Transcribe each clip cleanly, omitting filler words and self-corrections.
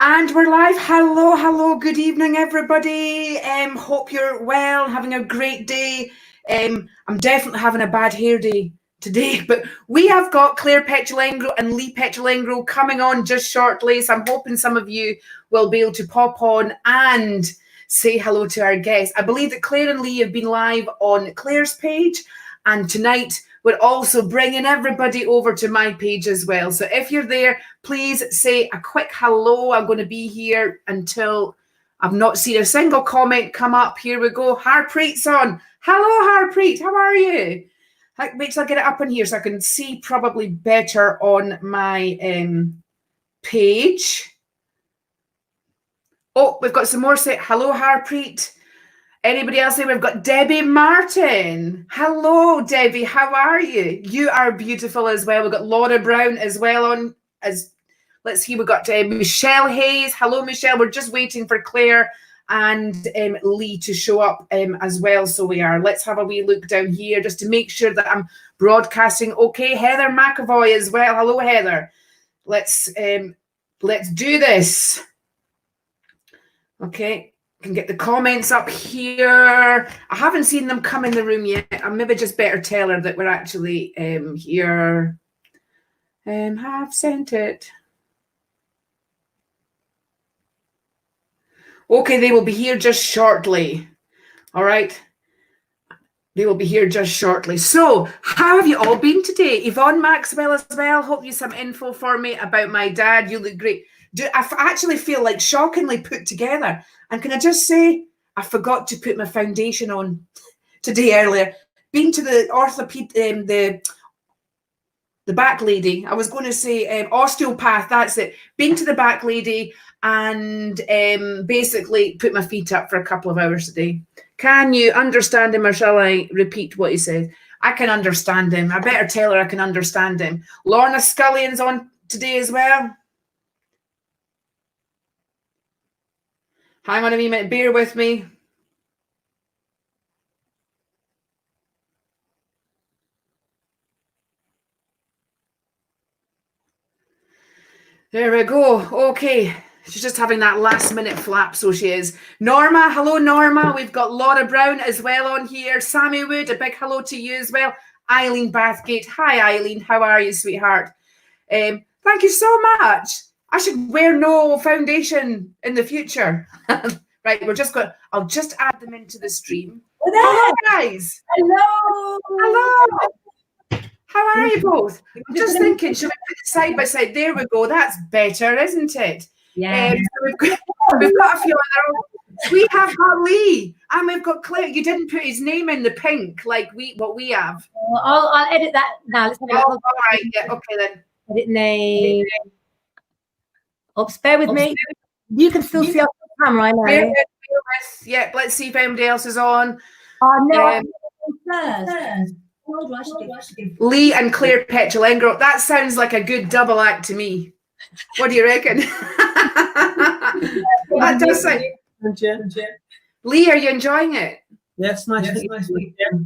And we're live. Hello, good evening, everybody. Hope you're well, having a great day. I'm definitely having a bad hair day today, but we have got clairepetulengro and leepetulengro coming on just shortly, so I'm hoping some of you will be able to pop on and say hello to our guests. I believe that Claire and Lee have been live on Claire's page, and tonight we're also bringing everybody over to my page as well. So if you're there, please say a quick hello. I'm going to be here until I've not seen a single comment come up. Here we go. Harpreet's on. Hello, Harpreet. How are you? Wait till I get it up in here so I can see probably better on my page. Oh, we've got some more say. Hello, Harpreet. Anybody else there? We've got Debbie Martin. Hello, Debbie. How are you? You are beautiful as well. We've got Laura Brown as well on. Let's see. We've got Michelle Hayes. Hello, Michelle. We're just waiting for Claire and Lee to show up as well. So we are. Let's have a wee look down here just to make sure that I'm broadcasting okay. Heather McAvoy as well. Hello, Heather. Let's do this. Okay. Can get the comments up here. I haven't seen them come in the room yet. I maybe just better tell her that we're actually here. Have sent it. Okay, they will be here just shortly. All right. They will be here just shortly. So, how have you all been today? Yvonne Maxwell as well. Hope you some info for me about my dad. You look great. I actually feel like shockingly put together. And can I just say, I forgot to put my foundation on today earlier. Been to the the back lady. I was going to say osteopath. That's it. Been to the back lady and basically put my feet up for a couple of hours today. Can you understand him, or shall I repeat what he says? I can understand him. I better tell her I can understand him. Lorna Scullion's on today as well. Hang on a minute, bear with me. There we go. Okay. She's just having that last minute flap, so she is. Norma, hello, Norma. We've got Laura Brown as well on here. Sammy Wood, a big hello to you as well. Eileen Bathgate. Hi, Eileen. How are you, sweetheart? Thank you so much. I should wear no foundation in the future. Right, I'll just add them into the stream. Hello, guys. Hello. Hello. How are you both? I'm just thinking, should we put it side by side? There we go. That's better, isn't it? Yeah. So we've got a few other. We have got Lee, and we've got Claire. You didn't put his name in the pink like what we have. Well, I'll edit that now. Let's all right. Yeah. Okay then. Edit name. Oops, bear with me. You can still see our camera, I know. Yeah. Let's see if anybody else is on. No. Lee and clairepetulengro. That sounds like a good double act to me. What do you reckon? That does sound. Lee, are you enjoying it? Yes, nice. Yeah.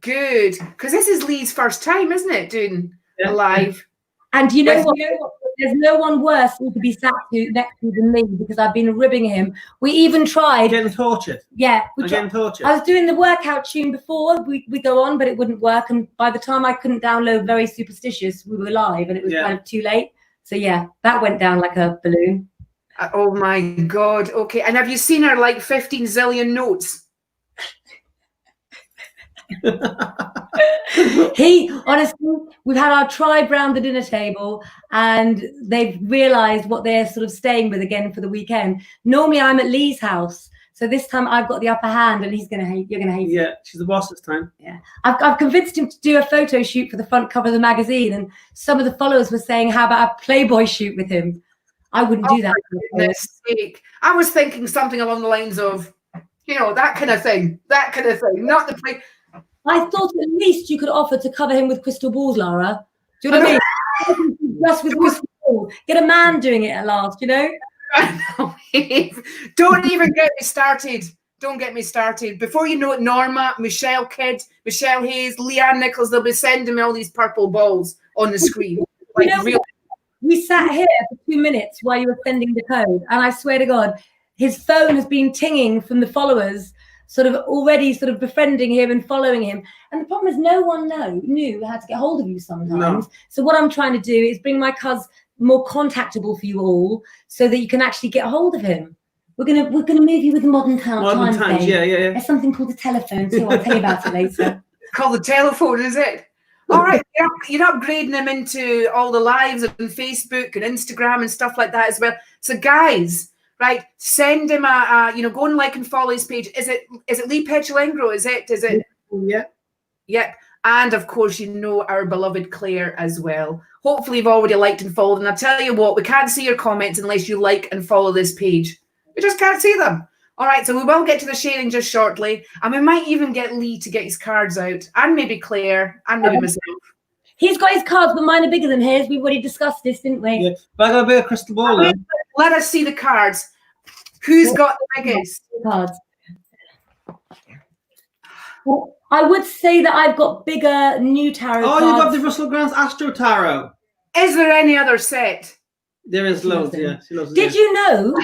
Good, because this is Lee's first time, isn't it, doing a live? And you know what? There's no one worse who could be sat next to than me, because I've been ribbing him. We even tried. Getting tortured. Yeah. Getting tortured. I was doing the workout tune before we go on, but it wouldn't work. And by the time I couldn't download Very Superstitious, we were live and it was kind of too late. So yeah, that went down like a balloon. Oh my God. Okay. And have you seen her like 15 zillion notes? Honestly, we've had our tribe round the dinner table and they've realized what they're sort of staying with again for the weekend. Normally I'm at Lee's house, so this time I've got the upper hand and you're gonna hate yeah, she's the boss this time. Yeah, I've convinced him to do a photo shoot for the front cover of the magazine, and some of the followers were saying, how about a Playboy shoot with him? I wouldn't do that. For goodness sake. I was thinking something along the lines of, that kind of thing, not the play. I thought at least you could offer to cover him with crystal balls, Lara. Do you know what I mean? Just with crystal balls. Get a man doing it at last, Don't even get me started. Don't get me started. Before you know it, Norma, Michelle Kidd, Michelle Hayes, Leanne Nichols, they'll be sending me all these purple balls on the screen. We sat here for 2 minutes while you were sending the code. And I swear to God, his phone has been tinging from the followers, sort of already sort of befriending him and following him. And the problem is no one knew how to get hold of you sometimes. No. So what I'm trying to do is bring my cuz more contactable for you all so that you can actually get hold of him. We're gonna move you with the modern times. Yeah. There's something called the telephone too. I'll tell you about it later. It's called the telephone, is it? All right, you're upgrading him into all the lives on Facebook and Instagram and stuff like that as well. So guys, right, send him go and like and follow his page. Is it leepetulengro? Is it? Yeah. Yep. And of course, our beloved Claire as well. Hopefully you've already liked and followed. And I'll tell you what, we can't see your comments unless you like and follow this page. We just can't see them. All right, so we will get to the sharing just shortly. And we might even get Lee to get his cards out. And maybe Claire. And maybe myself. He's got his cards, but mine are bigger than his. We've already discussed this, didn't we? Yeah, but I got a bit of crystal ball now. Let us see the cards. Who's got the biggest? Cards. Well, I would say that I've got bigger new tarot cards. Oh, you got the Russell Grant's Astro Tarot. Is there any other set? There is loads, yeah. Did you know?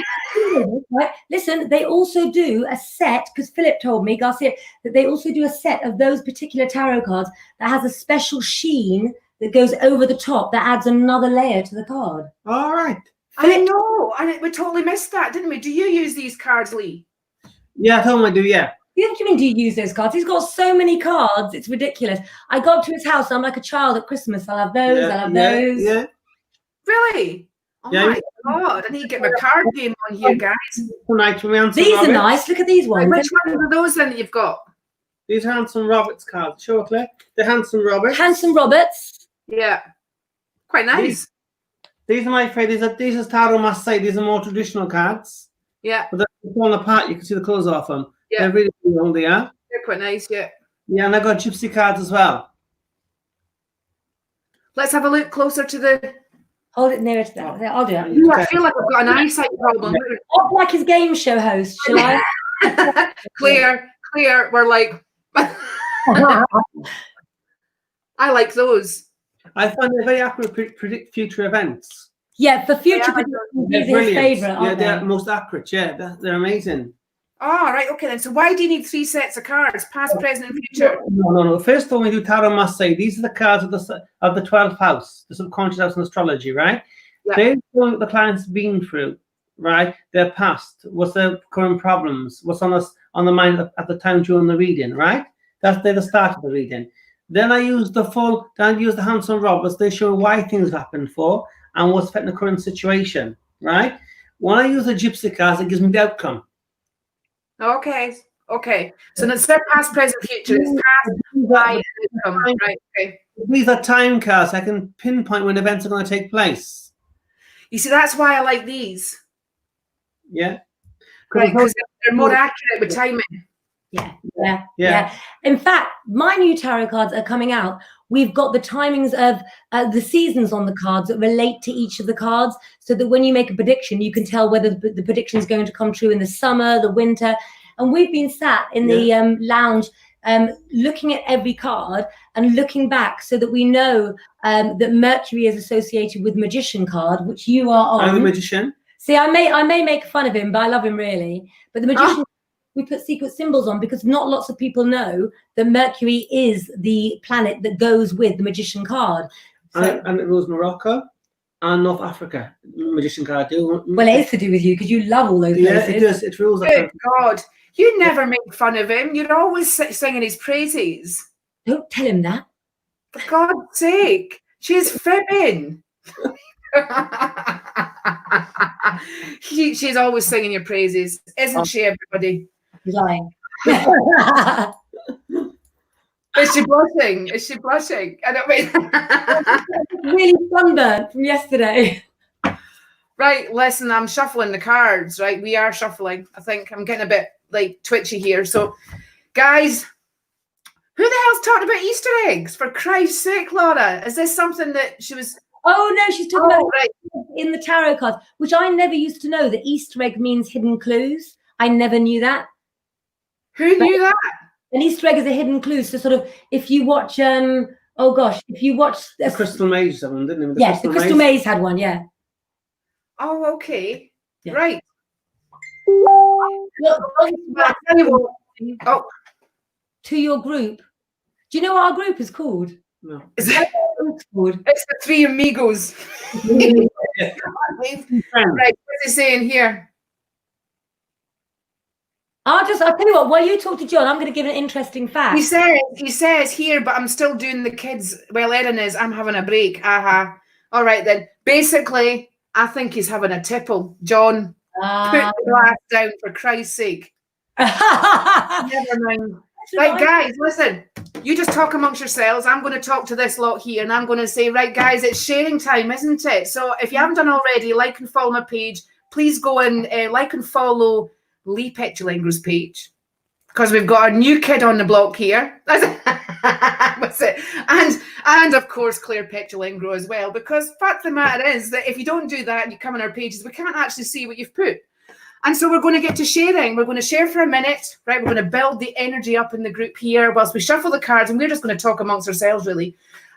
Right? Listen, they also do a set, because Philip told me, Garcia, that they also do a set of those particular tarot cards that has a special sheen that goes over the top that adds another layer to the card. All right. I know, and we totally missed that, didn't we? Do you use these cards, Lee? Yeah, I told him I do, yeah. What do you mean, do you use those cards? He's got so many cards, it's ridiculous. I go up to his house, I'm like a child at Christmas. I'll have those, I'll have those. Yeah. Really? Oh my God, I need to get my card game on here, guys. These are nice. Look at these ones. Which ones are those then that you've got? These are Hanson Roberts cards. Show it, Claire. The Hanson Roberts. Hanson Roberts. Yeah. Quite nice. These are my favourite. These are Tarot Marseille. These are more traditional cards. Yeah. But they're falling apart. You can see the colours off them. Yeah. They're really cool, they are. They're quite nice, yeah. Yeah, and I got gypsy cards as well. Let's have a look closer to the... Hold it nearer to that. I'll do it. Ooh, I feel like I've got an eyesight problem. I'm like his game show host, shall I? Claire, we're like... I like those. I find they're very accurate to predict future events. Yeah, for future predictions, these are his favourite, yeah, they're most accurate. Yeah, they're amazing. Oh, right, okay then. So why do you need 3 sets of cards, past, present, and future? No. First of all, we do Tarot Marseille. These are the cards of the 12th house, the subconscious house in astrology, right? Yeah. They're what the client's been through, right? Their past, what's their current problems, what's on the mind at the time during the reading, right? They're the start of the reading. Then I use the Hanson Roberts. They show why things happened for and what's affecting the current situation, right? When I use the gypsy cards, it gives me the outcome. Okay. So instead of past, present, future, it's past, why, and outcome. Right, okay. These are time cards. I can pinpoint when events are going to take place. You see, that's why I like these. Yeah. Right, because they're more accurate with timing. Yeah. In fact, my new tarot cards are coming out. We've got the timings of the seasons on the cards that relate to each of the cards, so that when you make a prediction, you can tell whether the prediction is going to come true in the summer, the winter. And we've been sat in the lounge looking at every card and looking back, so that we know that Mercury is associated with Magician card, which you are on. I'm the Magician. See, I may make fun of him, but I love him really. But the Magician. We put secret symbols on because not lots of people know that Mercury is the planet that goes with the Magician card. So, and it rules Morocco and North Africa. Magician card do. Well, it is to do with you because you love all those places. Yeah, it does. It rules. Good God. You never make fun of him. You're always singing his praises. Don't tell him that. For God's sake. She's fibbing. She's always singing your praises. Isn't she, everybody? He's lying. Is she blushing? I don't mean. Really sunburnt from yesterday. Right, listen, I'm shuffling the cards, right? We are shuffling. I think I'm getting a bit like twitchy here. So, guys, who the hell's talking about Easter eggs? For Christ's sake, Laura. Is this something that she was... Oh, no, she's talking about in the tarot cards, which I never used to know that Easter egg means hidden clues. I never knew that. Who knew that? An Easter egg is a hidden clue. So sort of, if you watch, if you watch... The Crystal Maze had one, didn't it? Yes, the Crystal Maze had one, yeah. Oh, okay. Yeah. Right. Look, Well, I'll tell you what. Oh, to your group. Do you know what our group is called? No. it's Called? the Three Amigos. Right, what's he saying here? I'll tell you what, while you talk to John, I'm going to give an interesting fact. He says here, but I'm still doing the kids. Well, Erin is, I'm having a break. All right then. Basically, I think he's having a tipple. John, put the glass down for Christ's sake. Never mind. Right, guys, listen. You just talk amongst yourselves. I'm going to talk to this lot here, and I'm going to say, right, guys, it's sharing time, isn't it? So if you haven't done already, like and follow my page. Please go and like and follow leepetulengro's page, because we've got a new kid on the block here. What's it? And of course clairepetulengro as well, because fact of the matter is that if you don't do that and you come on our pages, we can't actually see what you've put. And so we're going to get to sharing. We're going to share for a minute, right? We're going to build the energy up in the group here whilst we shuffle the cards, and we're just going to talk amongst ourselves, really.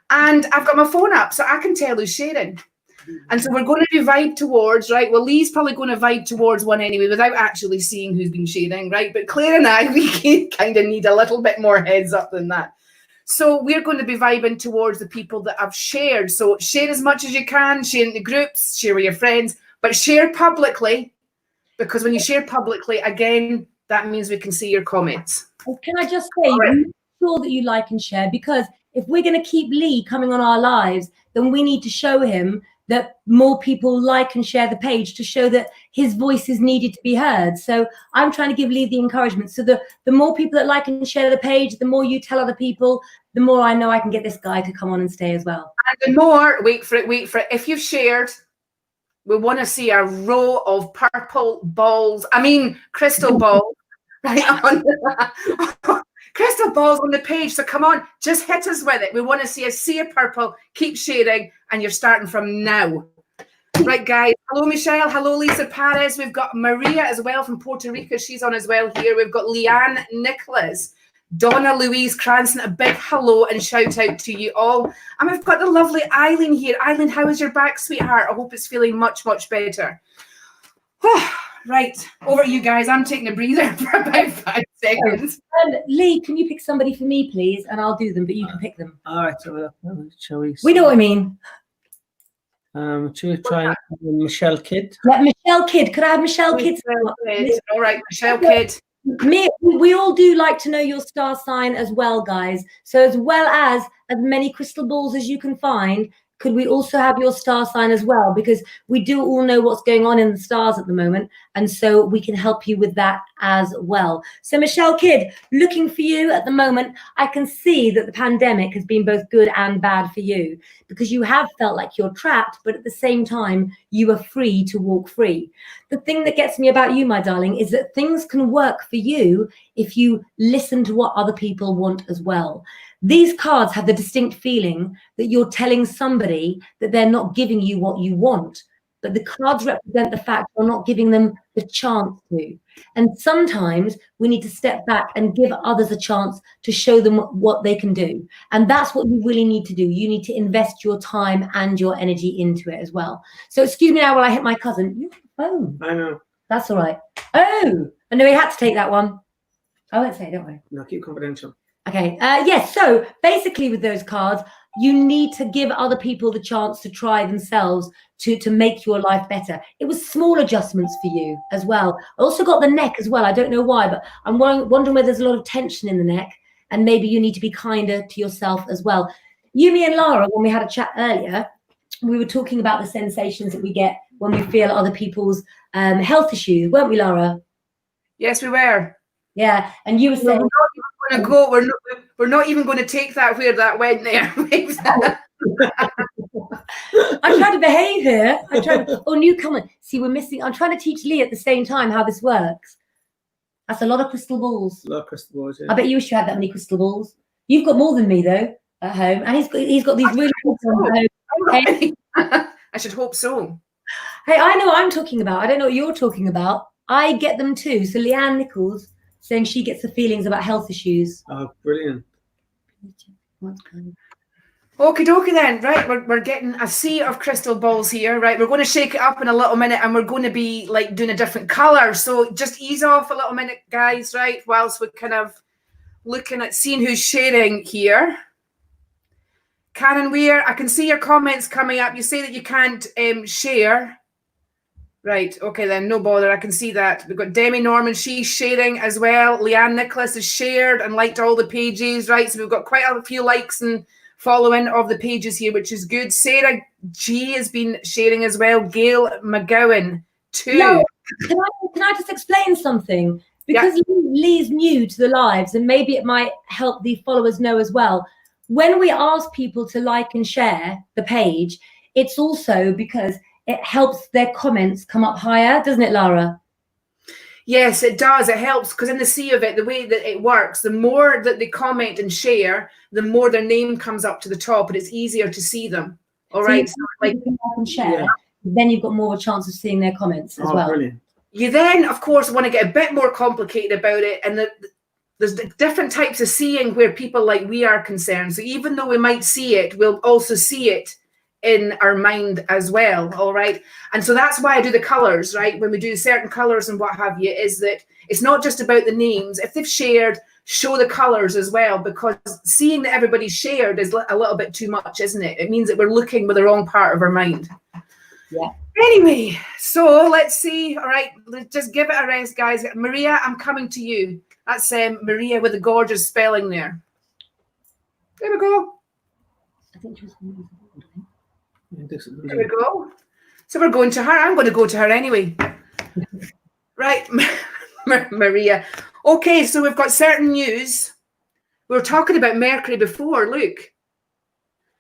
And I've got my phone up so I can tell who's sharing. And so we're going to vibe towards, right? Well, Lee's probably going to vibe towards one anyway without actually seeing who's been sharing, right? But Claire and I, we kind of need a little bit more heads up than that. So we're going to be vibing towards the people that I've shared. So share as much as you can, share in the groups, share with your friends, but share publicly, because when you share publicly, again, that means we can see your comments. Well, can I just say, make sure that you like and share, because if we're going to keep Lee coming on our lives, then we need to show him that more people like and share the page to show that his voice is needed to be heard. So I'm trying to give Lee the encouragement. So the more people that like and share the page, the more you tell other people, the more I know I can get this guy to come on and stay as well. And the more, wait for it, if you've shared, we want to see a row of purple balls, crystal balls, right? Crystal balls on the page. So come on, just hit us with it. We want to see a sea of purple. Keep sharing, and you're starting from now. Right, guys. Hello, Michelle. Hello, Lisa Paris. We've got Maria as well from Puerto Rico. She's on as well here. We've got Leanne Nicholas, Donna Louise Cranston. A big hello and shout out to you all. And we've got the lovely Eileen here. Eileen, how is your back, sweetheart? I hope it's feeling much, much better. Right, over to you guys. I'm taking a breather for about 5 seconds. Lee, can you pick somebody for me, please? And I'll do them, but you can pick them. All right, so shall we? We know what I mean. Should we try Michelle Kidd? Yeah, Michelle Kidd. Could I have Michelle Kidd? All right, Michelle Kidd. We all do like to know your star sign as well, guys. So as well as many crystal balls as you can find, could we also have your star sign as well? Because we do all know what's going on in the stars at the moment. And so we can help you with that as well. So Michelle Kidd, looking for you at the moment, I can see that the pandemic has been both good and bad for you, because you have felt like you're trapped, but at the same time, you are free to walk free. The thing that gets me about you, my darling, is that things can work for you if you listen to what other people want as well. These cards have the distinct feeling that you're telling somebody that they're not giving you what you want, but the cards represent the fact you're not giving them the chance to. And sometimes we need to step back and give others a chance to show them what they can do. And that's what you really need to do. You need to invest your time and your energy into it as well. So excuse me now while I hit my cousin. You have a phone. I know. That's all right. Oh, I know he had to take that one. I won't say it, don't worry. No, keep confidential. Okay, yes, so basically with those cards, you need to give other people the chance to try themselves to make your life better. It was small adjustments for you as well. I also got the neck as well. I don't know why, but I'm wondering whether there's a lot of tension in the neck, and maybe you need to be kinder to yourself as well. Yumi and Lara, when we had a chat earlier, we were talking about the sensations that we get when we feel other people's health issues, weren't we, Lara? Yes, we were. Yeah, and you were saying we're not even going to take that where that went there. I'm trying to behave here. Newcomer. See, we're missing. I'm trying to teach Lee at the same time how this works. That's a lot of crystal balls. A lot of crystal balls, yeah. I bet you wish you had that many crystal balls. You've got more than me though at home, and he's got these really good ones at home. Hey. I should hope so. Hey, I know what I'm talking about. I don't know what you're talking about. I get them too. So Leanne Nichols saying she gets the feelings about health issues. Oh, brilliant. Okie dokie then, right, we're getting a sea of crystal balls here, right? We're going to shake it up in a little minute and we're going to be like doing a different colour. So just ease off a little minute, guys, right? Whilst we're kind of looking at seeing who's sharing here. Karen Weir, I can see your comments coming up. You say that you can't share. Right, okay then, no bother, I can see that. We've got Demi Norman, she's sharing as well. Leanne Nicholas has shared and liked all the pages, right? So we've got quite a few likes and following of the pages here, which is good. Sarah G has been sharing as well. Gail McGowan too. No, can I just explain something? Because Lee's new to the lives, and maybe it might help the followers know as well. When we ask people to like and share the page, it's also because it helps their comments come up higher, doesn't it, Lara? Yes, it does. It helps because in the sea of it, the way that it works, the more that they comment and share, the more their name comes up to the top, and it's easier to see them. All right. So like and share, then you've got more of a chance of seeing their comments as well. Brilliant. You then, of course, want to get a bit more complicated about it, and there's different types of seeing where people like we are concerned. So even though we might see it, we'll also see it in our mind as well. All right. And so that's why I do the colors, right? When we do certain colors and what have you, is that it's not just about the names. If they've shared, show the colors as well, because seeing that everybody's shared is a little bit too much, isn't it? It means that we're looking with the wrong part of our mind. Yeah. Anyway, so let's see. All right, let's just give it a rest, guys. Maria, I'm coming to you. That's Maria with the gorgeous spelling there. There we go. I think she was There we go. So we're going to her. I'm going to go to her anyway. Right, Maria. Okay, so we've got certain news. We were talking about Mercury before, look.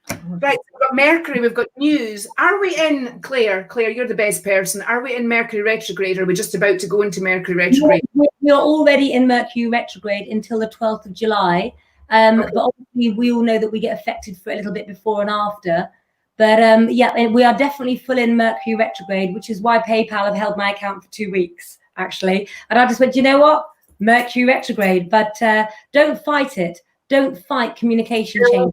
Right, we've got Mercury, we've got news. Are we in, Claire? Claire, you're the best person. Are we in Mercury retrograde, or are we just about to go into Mercury retrograde? We're already in Mercury retrograde until the 12th of July. Okay. But obviously we all know that we get affected for a little bit before and after. But yeah, we are definitely full in Mercury retrograde, which is why PayPal have held my account for 2 weeks, actually. And I just went, you know what? Mercury retrograde, but don't fight it. Don't fight communication change.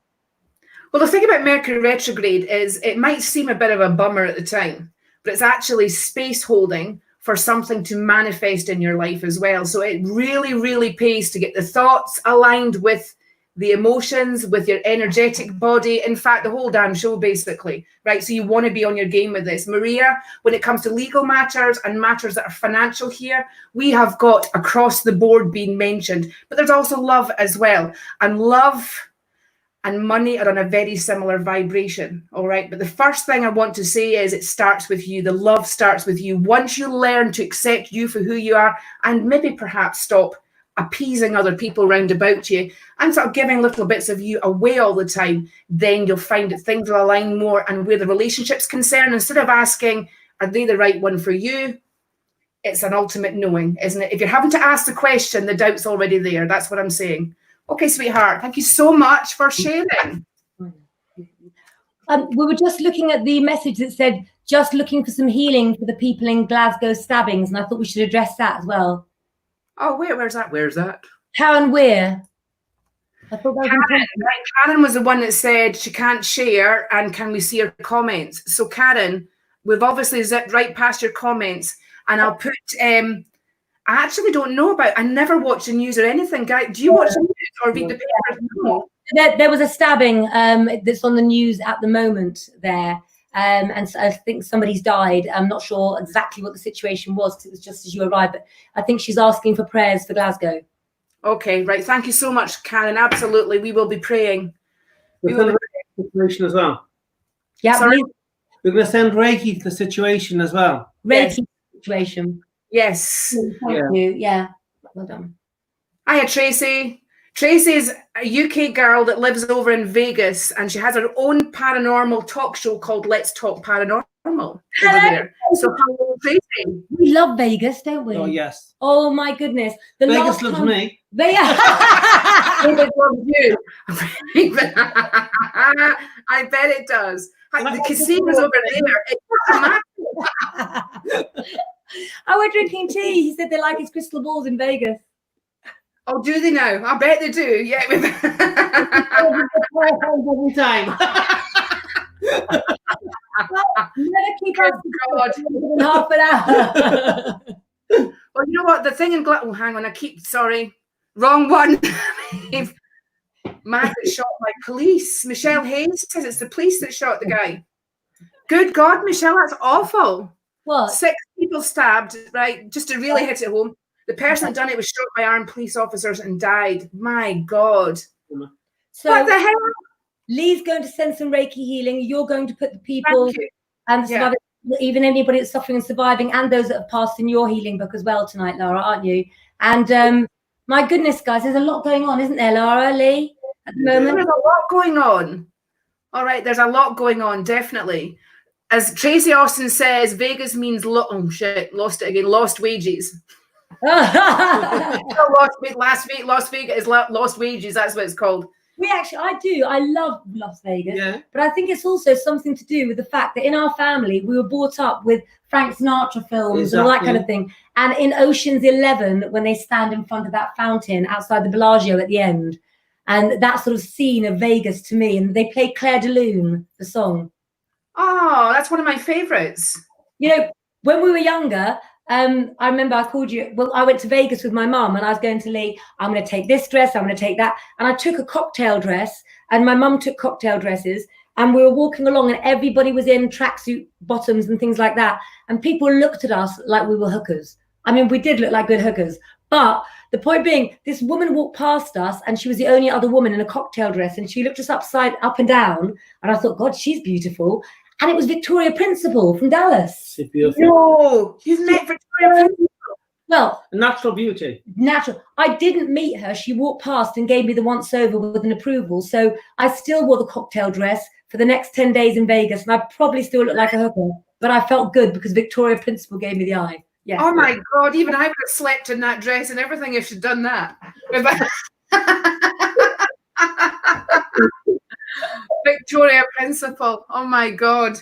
Well, the thing about Mercury retrograde is it might seem a bit of a bummer at the time, but it's actually space holding for something to manifest in your life as well. So it really, really pays to get the thoughts aligned with the emotions, with your energetic body. In fact, the whole damn show, basically, right? So you want to be on your game with this. Maria, when it comes to legal matters and matters that are financial here, we have got across the board being mentioned, but there's also love as well. And love and money are on a very similar vibration, all right? But the first thing I want to say is it starts with you. The love starts with you. Once you learn to accept you for who you are, and maybe perhaps stop appeasing other people round about you and sort of giving little bits of you away all the time, then you'll find that things will align more. And where the relationship's concerned, instead of asking, are they the right one for you? It's an ultimate knowing, isn't it? If you're having to ask the question, the doubt's already there. That's what I'm saying. Okay, sweetheart, thank you so much for sharing. We were just looking at the message that said, just looking for some healing for the people in Glasgow stabbings, and I thought we should address that as well. Oh, where's that? Where's that? Karen Weir. I thought that was Karen was the one that said she can't share, and can we see her comments? So Karen, we've obviously zipped right past your comments, and I'll put, I actually don't know about, I never watch the news or anything. Guy, do you watch the news or read the papers? No. There was a stabbing that's on the news at the moment there. And so I think somebody's died. I'm not sure exactly what the situation was because it was just as you arrived, but I think she's asking for prayers for Glasgow. Okay, right. Thank you so much, Karen. Absolutely. We will be praying. We will be praying situation as well. Yeah. Sorry? We're going to send Reiki to the situation as well. Reiki situation. Yes. Thank you. Yeah. Well done. Hiya, Tracy. Tracy's a UK girl that lives over in Vegas, and she has her own paranormal talk show called Let's Talk Paranormal over there. So hello, Tracy. We love Vegas, don't we? Oh, yes. Oh, my goodness. Vegas loves me. Vegas loves you. I bet it does. The casino's over there. It doesn't matter. Oh, we're drinking tea. He said they like his crystal balls in Vegas. Oh, do they now? I bet they do. Yeah. Every time. Never keep Good up God. in half an hour. Well, you know what? The thing in Glasgow. Oh, hang on. Sorry. Wrong one. Man got shot by police. Michelle Hayes says it's the police that shot the guy. Good God, Michelle, that's awful. What? 6 people stabbed, right? Just to really hit it home. The person that done it was shot by armed police officers and died. My God. So What the hell? Lee's going to send some Reiki healing. You're going to put the people and the survivors, even anybody that's suffering and surviving, and those that have passed in your healing book as well tonight, Lara, aren't you? And my goodness, guys, there's a lot going on, isn't there, Lara, Lee, at the moment? There's a lot going on. All right, there's a lot going on, definitely. As Tracy Austin says, Vegas means lost it again, lost wages. Las Vegas is lost wages. That's what it's called. I love Las Vegas, but I think it's also something to do with the fact that in our family we were brought up with Frank Sinatra films and all that kind of thing. And in Ocean's 11, when they stand in front of that fountain outside the Bellagio at the end, and that sort of scene of Vegas to me, and they play Claire de Lune, the song. Oh, that's one of my favorites. You know, when we were younger, I remember I called you. Well, I went to Vegas with my mum, and I was going to Lee. I'm going to take this dress. I'm going to take that, and I took a cocktail dress, and my mum took cocktail dresses, and we were walking along, and everybody was in tracksuit bottoms and things like that, and people looked at us like we were hookers. I mean, we did look like good hookers, but the point being, this woman walked past us, and she was the only other woman in a cocktail dress, and she looked us up and down, and I thought, God, she's beautiful. And it was Victoria Principal from Dallas. No, you've met Victoria Principal. Well, natural beauty. Natural. I didn't meet her. She walked past and gave me the once over with an approval. So I still wore the cocktail dress for the next 10 days in Vegas, and I probably still look like a hooker, but I felt good because Victoria Principal gave me the eye. Yeah. Oh my God! Even I would have slept in that dress and everything if she'd done that. Victoria Principal. Oh my God.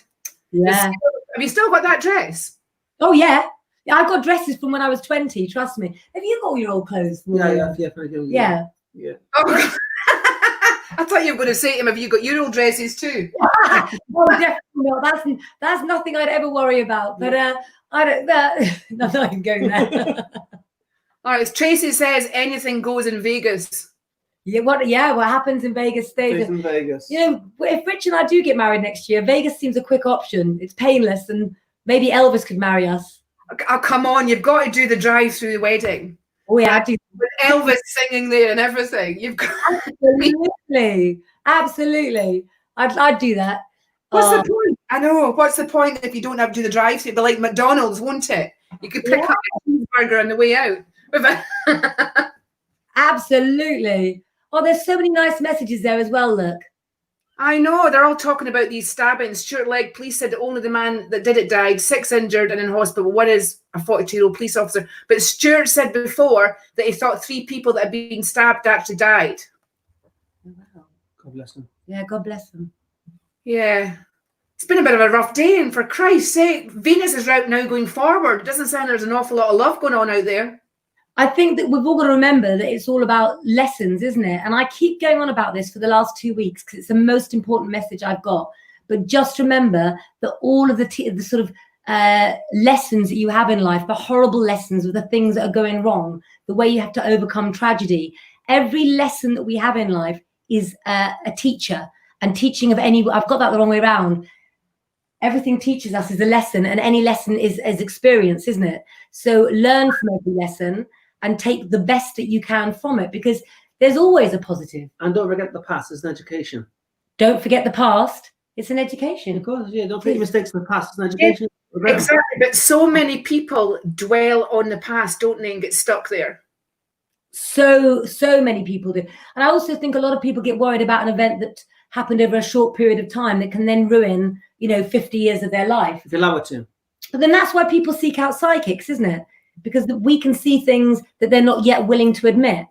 Yeah. Have you still got that dress? Oh yeah. I've got dresses from when I was 20. Trust me. Have you got all your old clothes? Yeah. Oh, I thought you were going to say to him, have you got your old dresses too? Well, definitely not. That's nothing I'd ever worry about. But I don't. No, I can go there. All right. Tracy says anything goes in Vegas. What happens in Vegas stays in Vegas. You know, if Rich and I do get married next year, Vegas seems a quick option. It's painless, and maybe Elvis could marry us. Oh, come on, you've got to do the drive-through wedding. Oh yeah, I do. With Elvis singing there and everything. You've got absolutely. I'd do that. What's the point? I know. What's the point if you don't have to do the drive-through? It'd be like McDonald's, won't it? You could pick up a cheeseburger on the way out. Absolutely. Oh, there's so many nice messages there as well, look. I know. They're all talking about these stabbings. Stuart Legg, police said that only the man that did it died, 6 injured and in hospital. One is a 42-year-old police officer. But Stuart said before that he thought 3 people that had been stabbed actually died. Oh, wow. God bless them. Yeah, God bless them. Yeah. It's been a bit of a rough day, and for Christ's sake, Venus' route now going forward. It doesn't sound there's an awful lot of love going on out there. I think that we've all got to remember that it's all about lessons, isn't it? And I keep going on about this for the last 2 weeks because it's the most important message I've got. But just remember that all of the sort of lessons that you have in life, the horrible lessons of the things that are going wrong, the way you have to overcome tragedy, every lesson that we have in life is a teacher. And teaching of any, I've got that the wrong way around. Everything teaches us is a lesson, and any lesson is experience, isn't it? So learn from every lesson and take the best that you can from it, because there's always a positive. And don't forget the past is an education. Don't forget the past. It's an education. Of course, yeah. Don't make mistakes in the past. It's an education. Yeah, exactly. But so many people dwell on the past, don't they, and get stuck there. So many people do. And I also think a lot of people get worried about an event that happened over a short period of time that can then ruin, 50 years of their life. If you allow it to. But then that's why people seek out psychics, isn't it? Because we can see things that they're not yet willing to admit.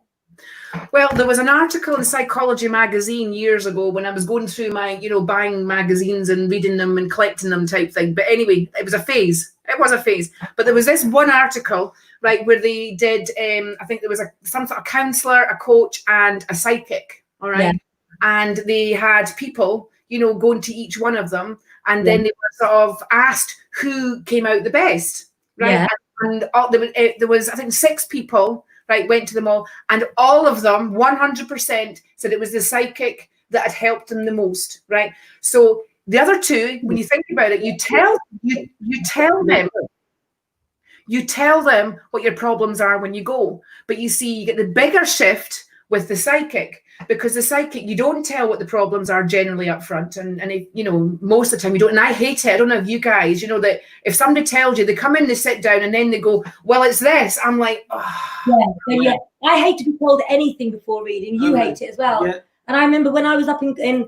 Well, there was an article in Psychology magazine years ago when I was going through my, buying magazines and reading them and collecting them type thing. But anyway, it was a phase. It was a phase. But there was this one article, right, where they did, I think there was some sort of counsellor, a coach, and a psychic, all right? Yeah. And they had people, you know, going to each one of them, and then they were sort of asked who came out the best, right? Yeah. And there was, I think, 6 people, right, went to them all, and all of them, 100%, said it was the psychic that had helped them the most, right? So the other 2, when you think about it, you tell them what your problems are when you go, but you see, you get the bigger shift with the psychic, because the psychic, you don't tell what the problems are generally up front, and if, you know, most of the time you don't, and I hate it. I don't know if you guys, you know, that if somebody tells you, they come in, they sit down, and then they go, well, it's this. I'm like, oh. Yeah. I hate to be told anything before reading. You hate it as well. Yeah. And I remember when I was up in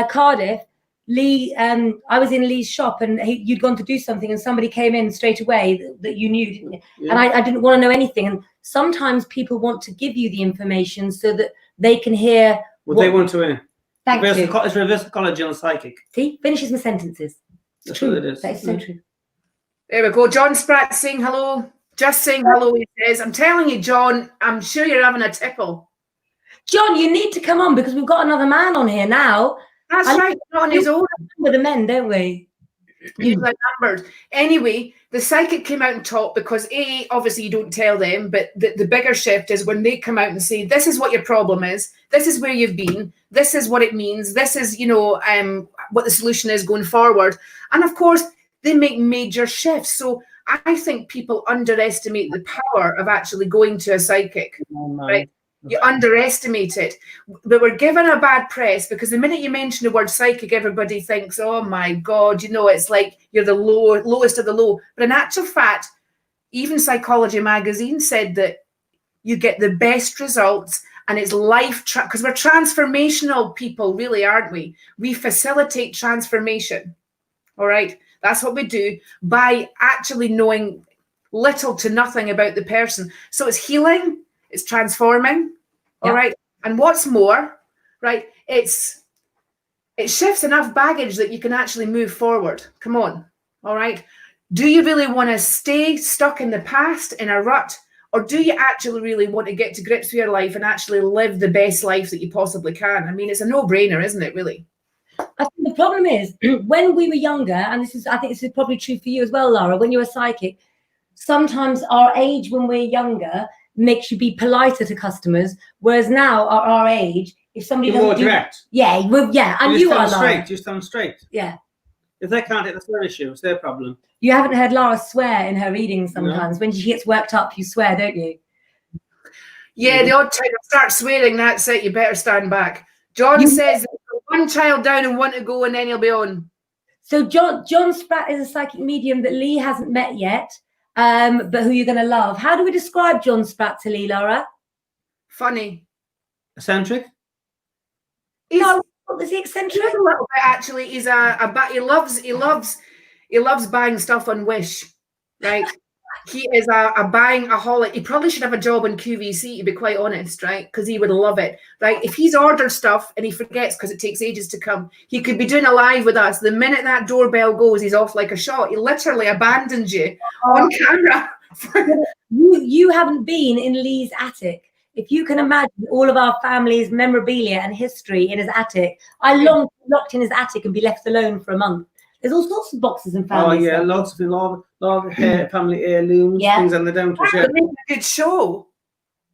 Cardiff, Lee, I was in Lee's shop, and you'd gone to do something, and somebody came in straight away that you knew, didn't you? Yeah. And I didn't want to know anything. And sometimes people want to give you the information so that they can hear what they want to hear. Thank you. It's reverse psychology on psychic. See, finishes my sentences. That's true. What it is. That is so true. There we go. John Spratt saying hello. Just saying hello, he says. I'm telling you, John, I'm sure you're having a tickle. John, you need to come on, because we've got another man on here now. That's right, not on his own. With the men, don't we? Usually numbered. Anyway, the psychic came out and talked because obviously you don't tell them, but the bigger shift is when they come out and say, this is what your problem is, this is where you've been, this is what it means, this is, you know, what the solution is going forward. And of course, they make major shifts. So I think people underestimate the power of actually going to a psychic, right? You underestimate it, but we're given a bad press because the minute you mention the word psychic, everybody thinks, oh my God, you know, it's like you're the lowest of the low. But in actual fact, even Psychology Magazine said that you get the best results, and it's life, because we're transformational people, really, aren't we? We facilitate transformation, all right? That's what we do by actually knowing little to nothing about the person. So it's healing, it's transforming. All right. And what's more, right, it shifts enough baggage that you can actually move forward. Come on. All right. Do you really want to stay stuck in the past in a rut, or do you actually really want to get to grips with your life and actually live the best life that you possibly can? I mean, it's a no-brainer, isn't it, really? I think the problem is when we were younger, and I think this is probably true for you as well, Lara, when you were psychic, sometimes our age when we're younger makes you be politer to customers, whereas now at our age, if somebody you're more direct. And you are straight. You stand straight. Yeah. If they can't, that's their issue. It's their problem. You haven't heard Lara swear in her readings sometimes. No. When she gets worked up, you swear, don't you? Yeah, the odd time I start swearing, that's it. You better stand back. John says one child down and one to go, and then he'll be on. So John Spratt is a psychic medium that Lee hasn't met yet. But who you're going to love. How do we describe John Spratt to Lee, Lara? Funny. Eccentric? No, is he eccentric? A little bit, actually. He's he loves buying stuff on Wish, right? He is a buying aholic. He probably should have a job in QVC, to be quite honest, right? Because he would love it, right? If he's ordered stuff and he forgets because it takes ages to come, he could be doing a live with us. The minute that doorbell goes, he's off like a shot. He literally abandons you on camera. You haven't been in Lee's attic. If you can imagine all of our family's memorabilia and history in his attic, I long to be locked in his attic and be left alone for a month. There's all sorts of boxes and family stuff. Lots of things, a lot of family heirlooms, things on the down to share. It's a good show.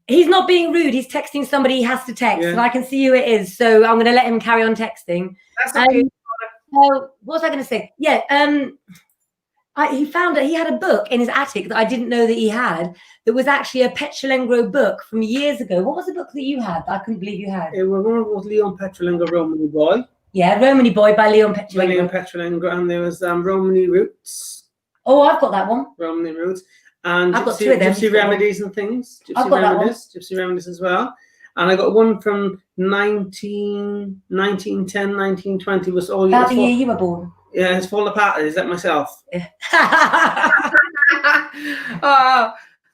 He's not being rude. He's texting somebody he has to text, and I can see who it is. So I'm going to let him carry on texting. That's okay. What was I going to say? Yeah. He found that he had a book in his attic that I didn't know that he had. That was actually a Petulengro book from years ago. What was the book that you had that I couldn't believe you had? It was Leon Petulengro, Romany Boy. Yeah, Romany Boy by Leon Petulengro. Leon Petulengro, and there was Romany Roots. Oh, I've got that one. Romany Roots. And I've got two of them. Gypsy Remedies and things. I've got that one. Gypsy Remedies as well. And I got one from 1910, 1920 was all about the year you were born. Yeah, it's fallen apart. Is that myself? Yeah.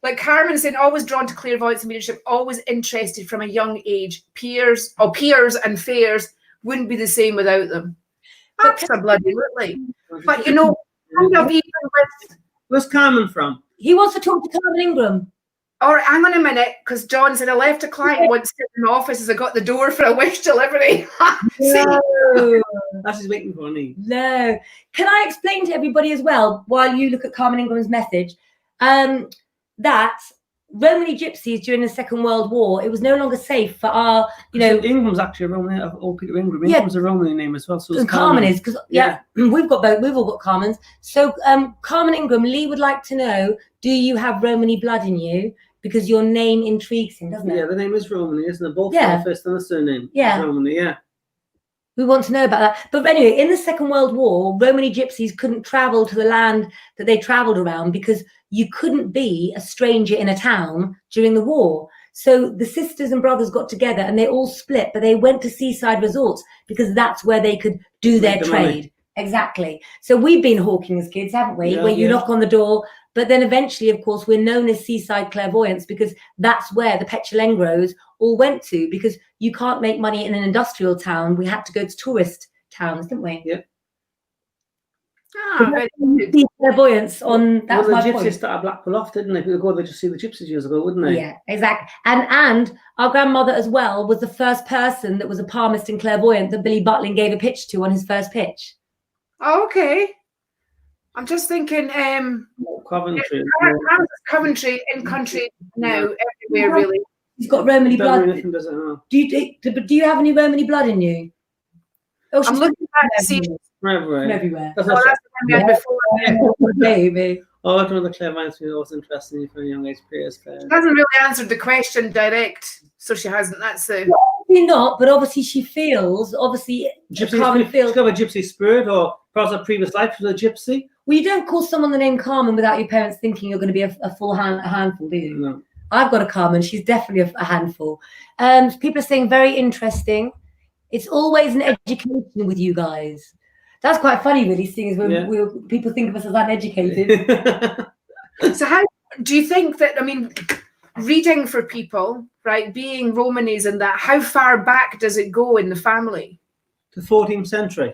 Like Carmen said, always drawn to clairvoyance and mediumship, always interested from a young age. Peers and fairs wouldn't be the same without them. Absolutely. But you know, kind of even with Where's Carmen from? He wants to talk to Carmen Ingram. Or hang on a minute, because John said I left a client once in the office as I got the door for a wish delivery. No. That's he's waiting for me. No. Can I explain to everybody as well, while you look at Carmen Ingram's message, that Romany gypsies during the Second World War, it was no longer safe for our, Ingram's actually a Romany, old Peter Ingram. Ingram's a Romany name as well. So and Carmen is, because we've got both. We've all got Carmens. So Carmen Ingram, Lee would like to know, do you have Romany blood in you? Because your name intrigues him, doesn't it? Yeah, the name is Romany, isn't it? Both the first and the surname. Yeah. Romany, yeah. We want to know about that. But anyway, in the Second World War, Romany gypsies couldn't travel to the land that they traveled around because you couldn't be a stranger in a town during the war. So the sisters and brothers got together and they all split, but they went to seaside resorts because that's where they could do their trade. Money. Exactly. So we've been hawking as kids, haven't we? Where you knock on the door, but then eventually, of course, we're known as seaside clairvoyants because that's where the Petulengros all went to, because you can't make money in an industrial town. We had to go to tourist towns, didn't we? Yep. Clairvoyants on that's my point. The gypsies started Blackpool off, didn't they? People go there to see the gypsies years ago, wouldn't they? Yeah, exactly. And our grandmother as well was the first person that was a palmist and clairvoyant that Billy Butling gave a pitch to on his first pitch. Oh, okay. I'm just thinking, Coventry. Coventry in country now, everywhere really. He's got Romany blood. Do you have any Romany blood in you? Oh, I'm looking back to see everywhere. That's before. Baby. Oh, I don't know, the clairvoyance was always interesting for young age players. She hasn't really answered the question direct, so she hasn't. That's the. Obviously not, but obviously she feels. Obviously, Carmen feels. She's got a gypsy spirit, or perhaps a previous life was a gypsy. Well, you don't call someone the name Carmen without your parents thinking you're going to be a full handful, do you? No. I've got a Carmen. She's definitely a handful. People are saying very interesting. It's always an education with you guys. That's quite funny, really, seeing as when people think of us as uneducated. So how do you think that, I mean, reading for people, right, being Romanes and that, how far back does it go in the family? The 14th century.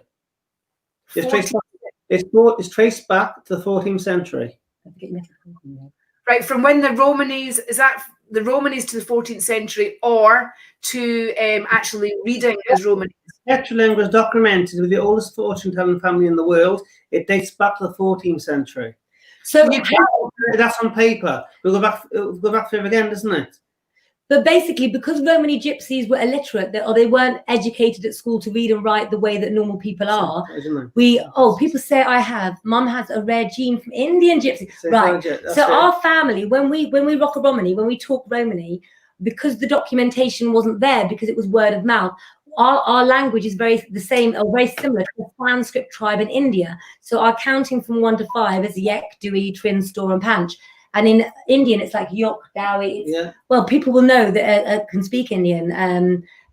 It's traced back to the 14th century. Right, from when the Romanes, is that the Romanes to the 14th century, or to actually reading as Romanes? Petulengro is documented with the oldest fortune-telling family in the world. It dates back to the 14th century. So that's on paper. We'll go back to it again, doesn't it? But basically, because Romany gypsies were illiterate, or they weren't educated at school to read and write the way that normal people are, people say Mum has a rare gene from Indian gypsy. Right. So our family, when we rock a Romany, when we talk Romany, because the documentation wasn't there, because it was word of mouth, our language is very similar to the Sanskrit tribe in India. So our counting from 1 to 5 is Yek, Dewey, Trin, Store, and Panch. And in Indian, it's like Yok, Dowie. Well, people will know that can speak Indian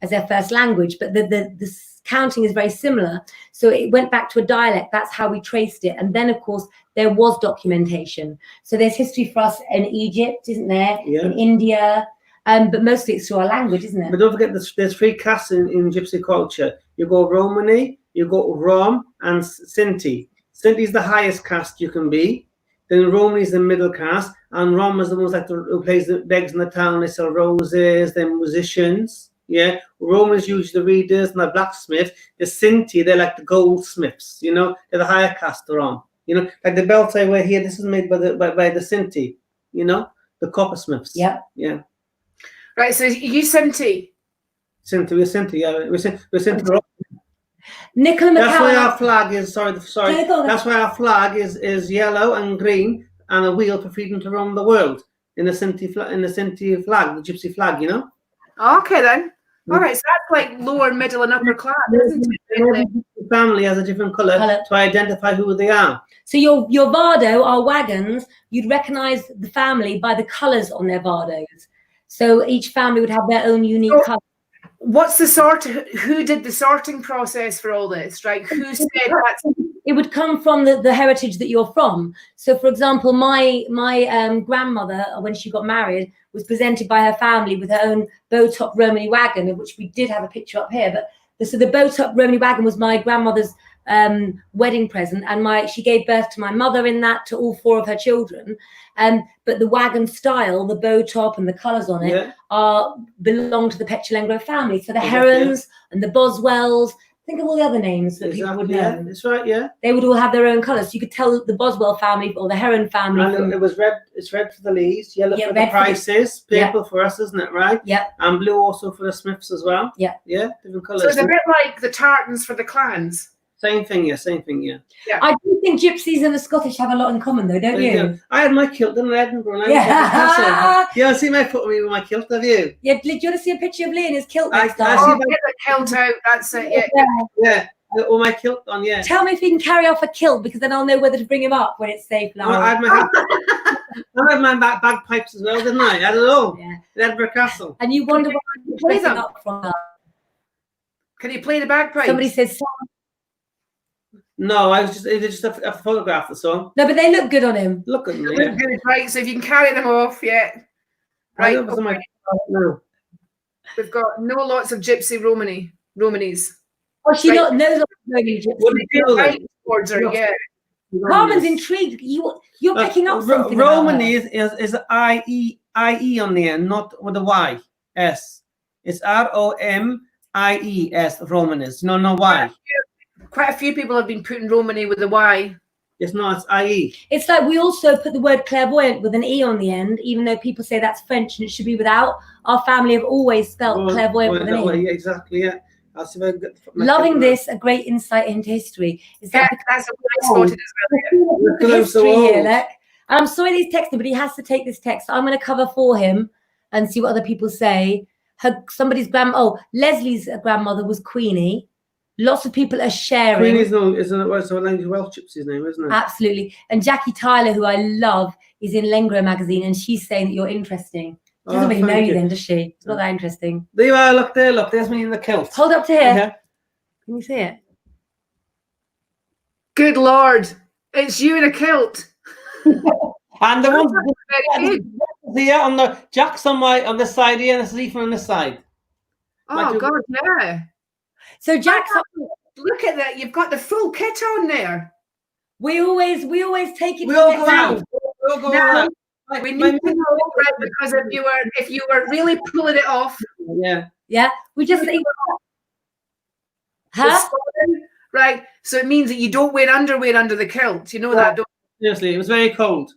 as their first language, but the counting is very similar. So it went back to a dialect. That's how we traced it. And then, of course, there was documentation. So there's history for us in Egypt, isn't there? Yeah. In India. But mostly it's through our language, isn't it? But don't forget, there's 3 castes in gypsy culture. You go Romany, you go Rom, and Sinti. Sinti is the highest caste you can be. Then Romany is the middle caste, and Rom is the ones who plays the begs in the town. They sell roses, they're musicians. Yeah, Rom is usually the readers and the blacksmith. The Sinti, they're like the goldsmiths. You know, they're the higher caste. The Rom. You know, like the belt I wear here. This is made by the Sinti. You know, the coppersmiths. Yeah. Yeah. Right. So you Sinti. Sinti, we're Sinti. Yeah, we're Sinti. Nicola That's why our flag is That's why our flag is yellow and green and a wheel for freedom to roam the world in the Sinti flag, the gypsy flag, you know. Okay then. All right, so that's like lower, middle, and upper class, isn't it? The family has a different colour to identify who they are. So your Vardo, our wagons, you'd recognise the family by the colours on their Vardos. So each family would have their own unique colour. What's the who did the sorting process for all this, right? Who said that? It would come from the heritage that you're from. So, for example, my grandmother, when she got married, was presented by her family with her own bow-top Romany wagon, of which we did have a picture up here. But the bow-top Romany wagon was my grandmother's wedding present, and she gave birth to my mother in that, to all 4 of her children. But the wagon style, the bow top and the colours on it belong to the Petulengro family. So the Herons and the Boswells, think of all the other names that people would know. Yeah, that's right, yeah. They would all have their own colours. So you could tell the Boswell family or the Heron family. And it was red. It's red for the Lees, yellow for the Prices, purple for us, isn't it? Right? Yeah. And blue also for the Smiths as well. Yeah. Yeah, different colours. So it's a bit like the tartans for the clans. Same thing, yeah. Same thing, yeah. I do think Gypsies and the Scottish have a lot in common, though, don't you? I had my kilt in Edinburgh. And I you haven't seen my photo of me with my kilt, have you? Yeah. Do you want to see a picture of Lee in his kilt next time? Oh, get the kilt out. That's it. Yeah. Yeah. All my kilt on, yeah. Tell me if he can carry off a kilt, because then I'll know whether to bring him up when it's safe. I had my bagpipes as well, didn't I? I don't know. Yeah. In Edinburgh Castle. And you wonder why I'm playing up from that. Can you play the bagpipes? Somebody says. No, it was just a photograph the song. No, but they look good on him. Look at me. Yeah. Good, right, so if you can carry them off, yeah. Right. No. We've got no lots of gypsy Romanies. Oh, she knows lots of Romany gypsy. What do you do then? Towards her, yeah. Carmen's intrigued. You're picking up something. Romany is I-E on the end, not with a Y-S. It's R-O-M-I-E-S, Romanes. No Y. Quite a few people have been putting Romany with a Y. It's not, it's I-E. It's like we also put the word clairvoyant with an E on the end, even though people say that's French and it should be without. Our family have always spelled clairvoyant with an E. Yeah, exactly, yeah. I'll see if I can get Loving this, a great insight into history. Is that that's what I spotted as well. The history here, look. I'm sorry he's texting, but he has to take this text. So I'm going to cover for him and see what other people say. Leslie's grandmother was Queenie. Lots of people are sharing. Queenie's it's a Welsh gypsy's name, isn't it? Absolutely. And Jackie Tyler, who I love, is in Lengro magazine, and she's saying that you're interesting. She doesn't really know you then, does she? It's not that interesting. There you are, look there, look. There's me in the kilt. Hold up to here. Yeah. Can you see it? Good Lord. It's you in a kilt. And the ones here on the Jack's on this side here, and this is Ethan on this side. Oh, God, yeah. So Jack's look at that. You've got the full kit on there. We always take it. We all go out. We all go out. We need to know, right, because if you were really pulling it off, we just think, right. So it means that you don't wear underwear under the kilt. You know that, don't you? Seriously, it was very cold.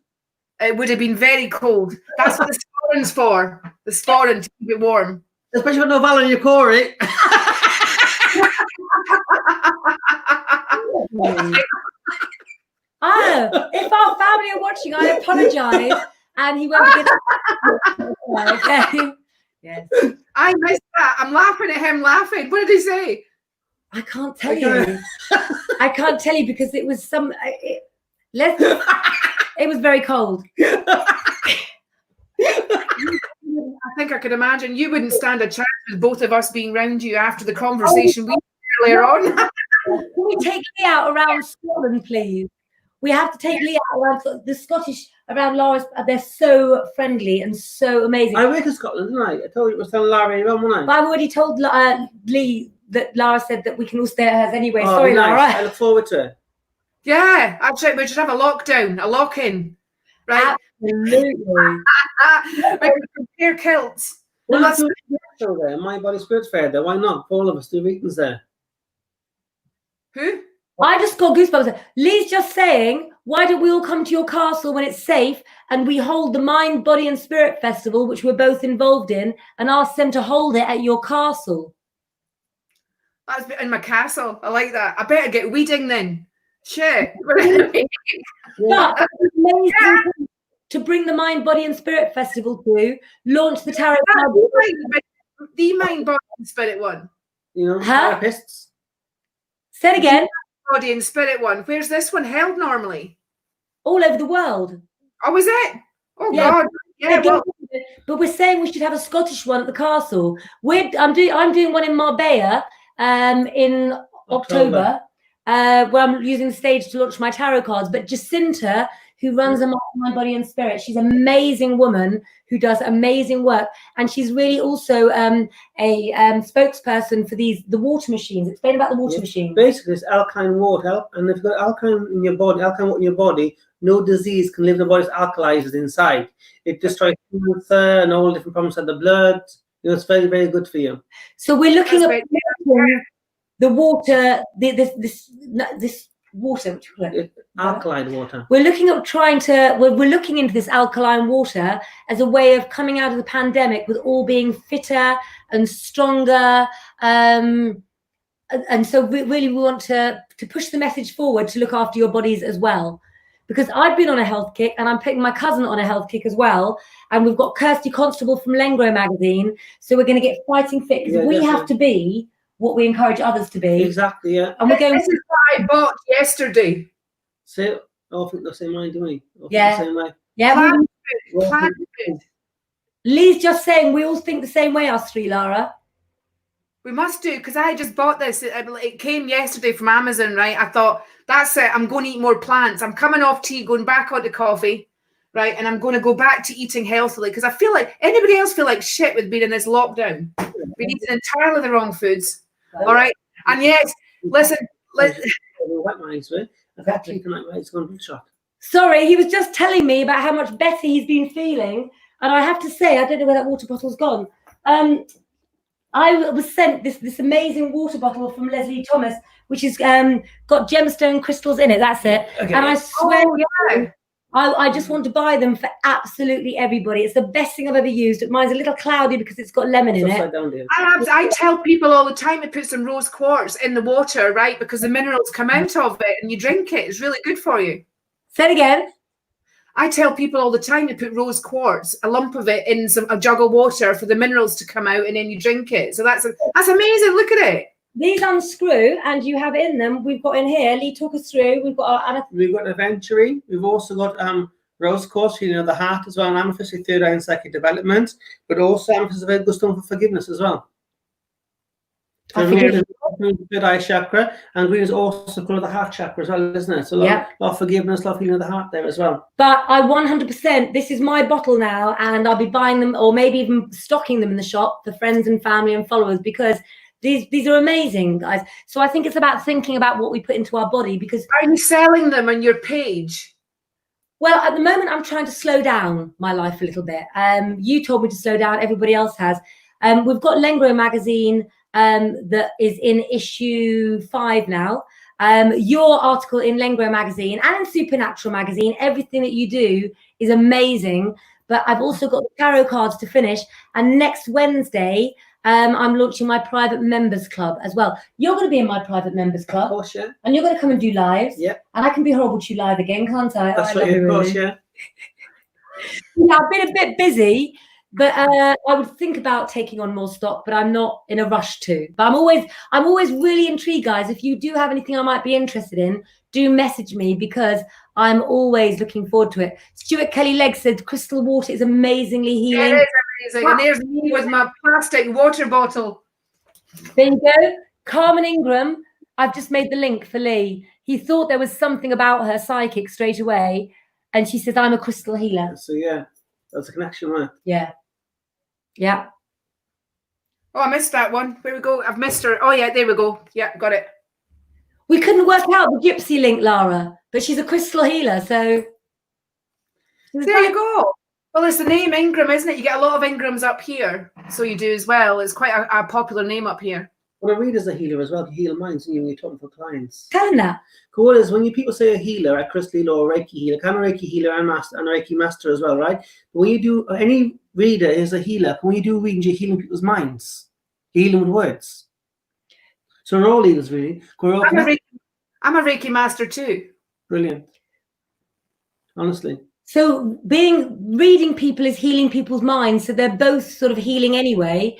It would have been very cold. That's what the sporran's for. The sporran to keep it warm. Especially with no Val in your Corey. If our family are watching, I apologise. And he won't get okay. Yes. I missed that. I'm laughing at him laughing. What did he say? I can't tell you. I can't tell you because it was it was very cold. I think I could imagine you wouldn't stand a chance with both of us being round you after the conversation we had earlier on. Can we take Lee out around Scotland, please? We have to take Lee out around the Scottish, around Lara's. They're so friendly and so amazing. I went to Scotland, didn't I? I told you it was telling Lara around, wasn't I? But I've already told Lee that Lara said that we can all stay at hers anyway. Oh, sorry, nice. Lara. I look forward to it. Yeah, actually, we should have a lockdown, a lock-in. Right? Absolutely. We can compare kilts. Well, that's there. My Body Spirit's Fair there. Why not? For all of us, do meetings there. Who? I just got goosebumps. Lee's just saying, why don't we all come to your castle when it's safe and we hold the Mind, Body and Spirit Festival, which we're both involved in, and ask them to hold it at your castle? That's in my castle. I like that. I better get weeding then. Sure. But amazing to bring the Mind, Body and Spirit Festival to launch the tarot. The Mind, Body and Spirit one. You know, therapists. Say it again. Body and Spirit one. Where's this one held normally? All over the world. Oh, is it? Oh, yeah. God. Yeah, well. But we're saying we should have a Scottish one at the castle. I'm doing one in Marbella in October where I'm using the stage to launch my tarot cards. But Jacinta, who runs a Mind, Body and Spirit. She's an amazing woman who does amazing work. And she's really also a spokesperson for the water machines. Explain about the water machine. Basically, it's alkaline water. And if you've got alkaline in your body, alkaline water in your body, no disease can live in the body. It's alkalized inside. It destroys cancer and all different problems of the blood. You know, it's very, very good for you. So we're looking at the water, this water, alkaline water. We're looking at we're looking into this alkaline water as a way of coming out of the pandemic with all being fitter and stronger. And so we want to push the message forward to look after your bodies as well. Because I've been on a health kick and I'm putting my cousin on a health kick as well. And we've got Kirsty Constable from Lengro magazine. So we're going to get fighting fit because we have to be what we encourage others to be. Exactly, yeah. And we're going this is what I bought yesterday. So, I think the same way, do we? Yeah. The same way. Yeah. Plant food. Lee's just saying we all think the same way, us three, Lara. We must do, because I just bought this. It came yesterday from Amazon, right? I thought, that's it. I'm going to eat more plants. I'm coming off tea, going back onto coffee, right? And I'm going to go back to eating healthily because I feel like anybody else feel like shit with being in this lockdown. Been eating entirely the wrong foods. All right. And yes, listen. Sorry, he was just telling me about how much better he's been feeling. And I have to say, I don't know where that water bottle's gone. I was sent this amazing water bottle from Leslie Thomas, which has got gemstone crystals in it. That's it. Okay. And I swear, I just want to buy them for absolutely everybody. It's the best thing I've ever used. Mine's a little cloudy because it's got lemon in it. I tell people all the time to put some rose quartz in the water, right? Because the minerals come out of it and you drink it. It's really good for you. Say it again. I tell people all the time to put rose quartz, a lump of it in a jug of water for the minerals to come out and then you drink it. So that's amazing. Look at it. These unscrew and you have in them. We've got in here. Lee, talk us through. We've got aventurine. We've also got rose quartz, the heart as well, and amethyst, third eye and psychic development. But also amethyst is a very good stone for forgiveness as well. Third eye chakra, and green is also called the heart chakra as well, isn't it? So a lot of forgiveness, a lot of healing of the heart there as well. But I 100%, this is my bottle now, and I'll be buying them or maybe even stocking them in the shop for friends and family and followers because these are amazing, guys. So I think it's about thinking about what we put into our body because... Are you selling them on your page? Well, at the moment, I'm trying to slow down my life a little bit. You told me to slow down. Everybody else has. We've got Lengro magazine that is in issue 5 now. Your article in Lengro magazine and in Supernatural magazine, everything that you do is amazing. But I've also got the tarot cards to finish. And next Wednesday, I'm launching my private members club as well. You're going to be in my private members club. Of course, yeah. And you're going to come and do lives. Yeah. And I can be horrible to you live again, can't I? That's right, of course, yeah. Yeah, I've been a bit busy. But I would think about taking on more stock, but I'm not in a rush to. But I'm always really intrigued, guys. If you do have anything I might be interested in, do message me because I'm always looking forward to it. Stuart Kelly Legg said crystal water is amazingly healing. Yeah, it is amazing. And there's me with my plastic water bottle. There you go. Carmen Ingram, I've just made the link for Lee. He thought there was something about her psychic straight away. And she says, I'm a crystal healer. So, yeah, that's a connection, right? Yeah. Yeah. Oh, I missed that one. Where we go? I've missed her. Oh, yeah, there we go. Yeah, got it. We couldn't work out the gypsy link, Lara, but she's a crystal healer, so... There you go. Well, it's the name Ingram, isn't it? You get a lot of Ingrams up here, so you do as well. It's quite a popular name up here. Well, a reader's a healer as well, to heal minds when you're talking for clients. Tell them that. Cool is when people say a healer, a crystal healer or a Reiki healer, I'm a Reiki healer and a Reiki master as well, right? But when you do, any reader is a healer. When you do readings, you're healing people's minds. You're healing with words. So we're all healers, really. I'm a Reiki master too. Brilliant. Honestly. So reading people is healing people's minds. So they're both sort of healing anyway.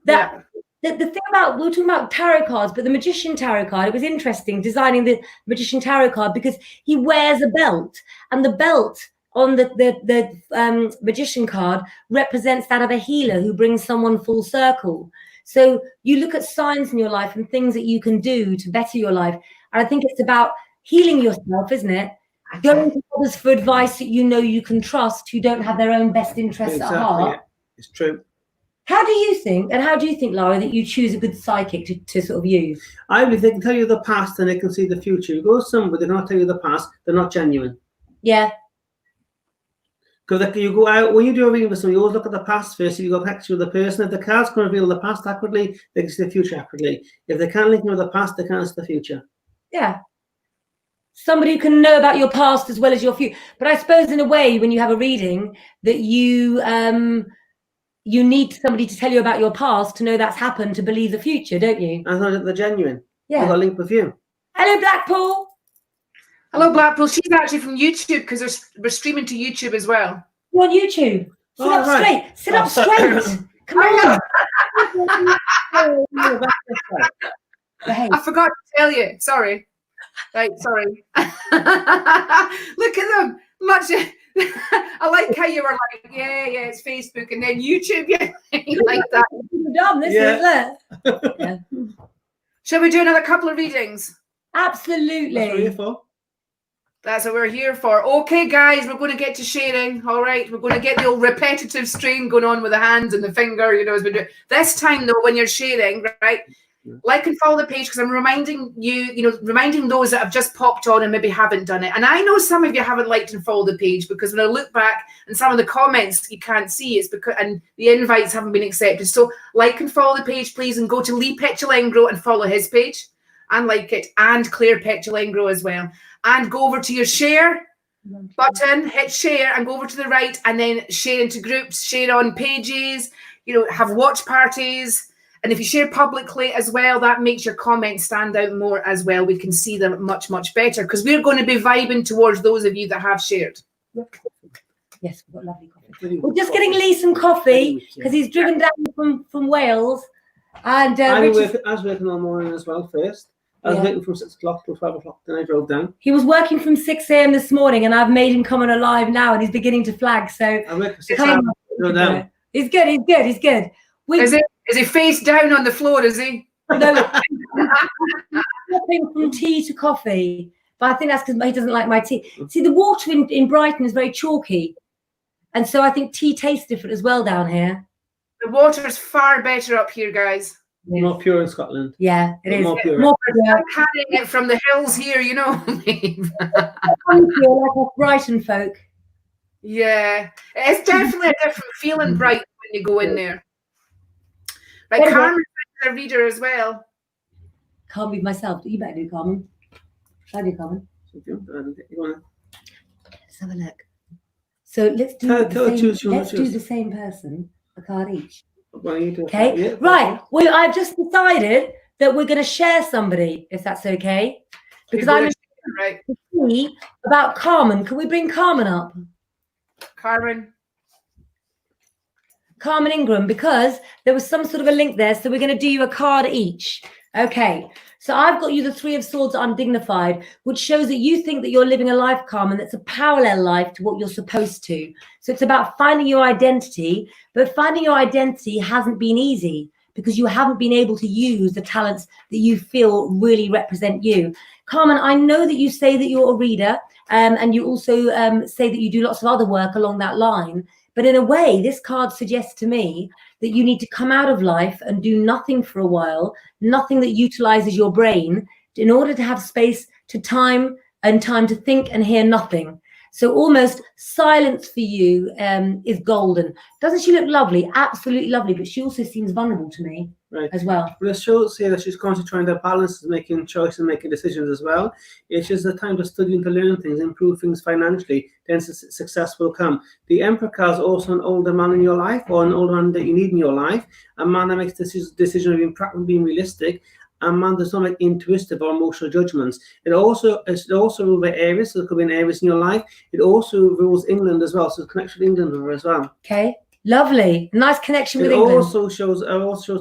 The thing about, we were talking about tarot cards, but the Magician tarot card, it was interesting designing the Magician tarot card because he wears a belt, and the belt on the Magician card represents that of a healer who brings someone full circle. So you look at signs in your life and things that you can do to better your life. And I think it's about healing yourself, isn't it? Going to others for advice that you know you can trust, who don't have their own best interests at heart. Yeah. It's true. How do you think, Lara, that you choose a good psychic to sort of use? I believe they can tell you the past and they can see the future. You go somewhere, they cannot tell you the past, they're not genuine. Yeah. Because you go out, when you do a reading with someone, you always look at the past first, you go back to the person. If the cards can reveal the past accurately, they can see the future accurately. If they can't link with the past, they can't see the future. Yeah. Somebody who can know about your past as well as your future. But I suppose in a way, when you have a reading, that you need somebody to tell you about your past to know that's happened, to believe the future, don't you? I know that they're genuine. Yeah. They've got a link with you. Hello, Blackpool. Hello, Blackpool. She's actually from YouTube because we're streaming to YouTube as well. You're on YouTube. Sit up straight. Sit up straight. Come on. I forgot to tell you. Sorry. Right, sorry. Look at them. Much. I like how you were like, yeah, it's Facebook, and then YouTube. Yeah, like that. Dumb, this isn't it? Yeah. Shall we do another couple of readings? Absolutely. That's what we're here for. That's what we're here for. Okay, guys, we're going to get to sharing. All right, we're going to get the old repetitive strain going on with the hands and the finger, as we do. This time, though, when you're sharing, right, like and follow the page, because I'm reminding you, reminding those that have just popped on and maybe haven't done it. And I know some of you haven't liked and followed the page, because when I look back and some of the comments you can't see, it's because, and the invites haven't been accepted. So like and follow the page, please, and go to leepetulengro and follow his page and like it, and clairepetulengro as well. And go over to your share button, hit share, and go over to the right, and then share into groups, share on pages, have watch parties. And if you share publicly as well, that makes your comments stand out more as well. We can see them much, much better, because we're going to be vibing towards those of you that have shared. Yes, we've got lovely coffee. We're just getting Lee some coffee, because he's driven down from Wales. And I was working all morning as well first. I was working from 6 o'clock till 12 o'clock, then I drove down. He was working from 6 a.m. this morning, and I've made him come on a live now, and he's beginning to flag. So I work for 6 hours, go down. He's good. Is he face down on the floor, is he? No, hopping from tea to coffee. But I think that's because he doesn't like my tea. See, the water in Brighton is very chalky. And so I think tea tastes different as well down here. The water is far better up here, guys. More pure in Scotland. Yeah, it is. More pure. I'm carrying it from the hills here, like us Brighton folk. Yeah, it's definitely a different feeling, Brighton, when you go in there. Right, Carmen's a reader as well. Can't read myself. You better do, Carmen. Shall I do, Carmen? Let's have a look. So let's do the same person, a card each. Okay, right. Well, I've just decided that we're going to share somebody, if that's okay. Because I'm right about Carmen. Can we bring Carmen up? Carmen Ingram, because there was some sort of a link there, so we're going to do you a card each. Okay, so I've got you the Three of Swords undignified, which shows that you think that you're living a life, Carmen, that's a parallel life to what you're supposed to. So it's about finding your identity, but finding your identity hasn't been easy because you haven't been able to use the talents that you feel really represent you. Carmen, I know that you say that you're a reader, and you also say that you do lots of other work along that line. But in a way, this card suggests to me that you need to come out of life and do nothing for a while, nothing that utilizes your brain, in order to have space to time to think and hear nothing. So almost silence for you is golden. Doesn't she look lovely? Absolutely lovely. But she also seems vulnerable to me as well. Well, it shows here that she's constantly trying to balance making choices and making decisions as well. It's just a time to study and to learn things, improve things financially, then success will come. The Emperor card is also an older man in your life, or an older man that you need in your life, a man that makes decision of being practical, being realistic, a man does not make intuitive or emotional judgments. It's also ruled by Aries, so there could be an Aries in your life. It also rules England as well, so it's connection with England with her as well. Okay, lovely, nice connection with England. It also shows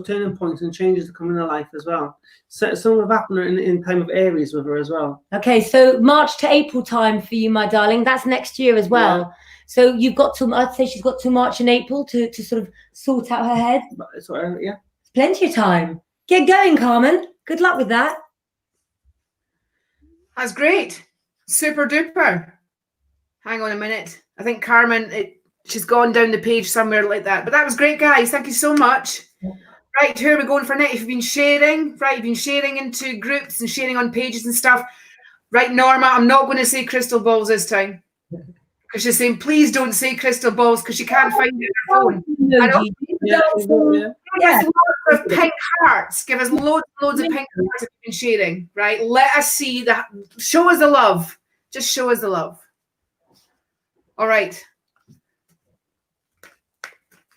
turning points and changes that come in her life as well. So some have happened in time of Aries with her as well. Okay, so March to April time for you, my darling. That's next year as well. Yeah. So you've got to, I'd say she's got to March and April to sort of sort out her head. Yeah. Plenty of time. Get going, Carmen. Good luck with that. That's great. Super duper. Hang on a minute. I think Carmen, she's gone down the page somewhere like that. But that was great, guys. Thank you so much. Right, who are we going for next? You've been sharing, right? You've been sharing into groups and sharing on pages and stuff. Right, Norma, I'm not going to say crystal balls this time. Because she's saying, please don't say crystal balls because she can't find it on her phone. Give us loads of pink hearts. Give us loads of pink hearts that you've been sharing, right? Let us see that. Show us the love. Just show us the love. All right.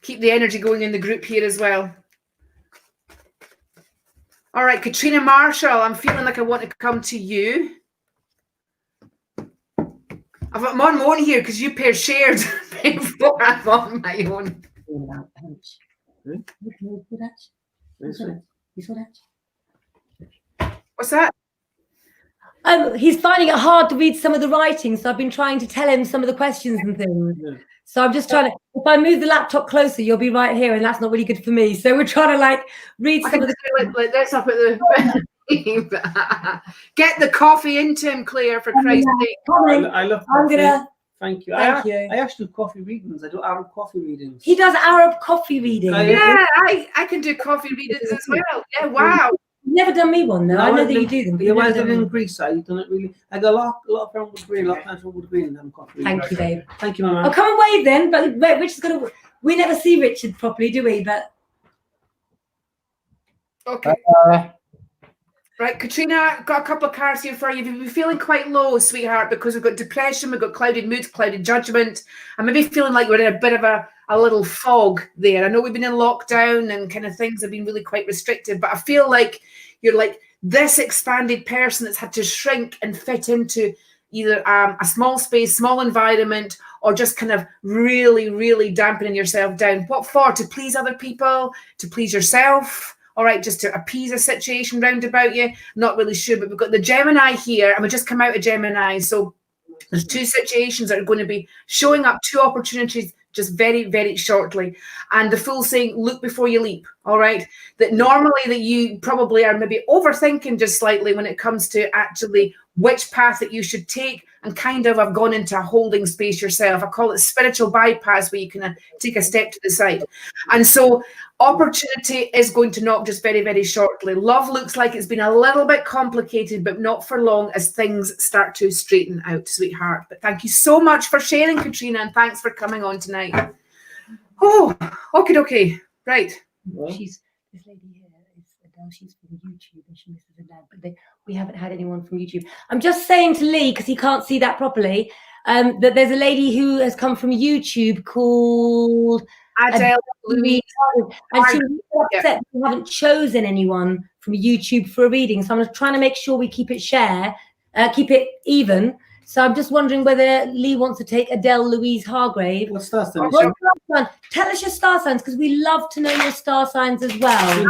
Keep the energy going in the group here as well. All right, Katrina Marshall, I'm feeling like I want to come to you. I'm on my own here because you pair shared before I'm on my own. What's that? He's finding it hard to read some of the writing, so I've been trying to tell him some of the questions and things. Yeah. So I'm just trying to, if I move the laptop closer, you'll be right here, and that's not really good for me. So we're trying to like read some of the like this up at the get the coffee into him, Claire, for Christ's sake. I love coffee. Thank you. Thank you. I actually do coffee readings. I do Arab coffee readings. He does Arab coffee readings. Yeah, I can do coffee readings as well. Yeah, wow. You've never done me one though. No, I know that you do them. Yeah, when I lived in Greece, I've done it really. I got a lot of friends with green, a lot of times with green and coffee. Thank you, babe. Thank you, Mama. I'll come and wave then, but Richard's gonna. We never see Richard properly, do we? But okay. Right, Katrina, got a couple of cards here for you. You've been feeling quite low, sweetheart, because we've got depression, we've got clouded mood, clouded judgment, and maybe feeling like we're in a bit of a little fog there. I know we've been in lockdown and kind of things have been really quite restricted, but I feel like you're like this expanded person that's had to shrink and fit into either a small space, small environment, or just kind of really, really dampening yourself down. What for? To please other people? To please yourself? All right, just to appease a situation round about you. Not really sure, but we've got the Gemini here, and we just come out of Gemini. So there's two situations that are going to be showing up, two opportunities just very, very shortly. And the Fool saying, look before you leap, all right? That normally that you probably are maybe overthinking just slightly when it comes to actually which path that you should take, and kind of have gone into a holding space yourself. I call it spiritual bypass, where you can take a step to the side. And so opportunity is going to knock just very, very shortly. Love looks like it's been a little bit complicated, but not for long as things start to straighten out, sweetheart. But thank you so much for sharing, Katrina, and thanks for coming on tonight. Oh, okay. Right. This lady here is Adele. She's from YouTube and she misses a dad, but we haven't had anyone from YouTube. I'm just saying to Lee, because he can't see that properly, that there's a lady who has come from YouTube called Adele Louise, and she was upset that we haven't chosen anyone from YouTube for a reading. So I'm trying to make sure we keep it keep it even. So I'm just wondering whether Lee wants to take Adele Louise Hargrave. What star sign? Tell us your star signs, because we love to know your star signs as well.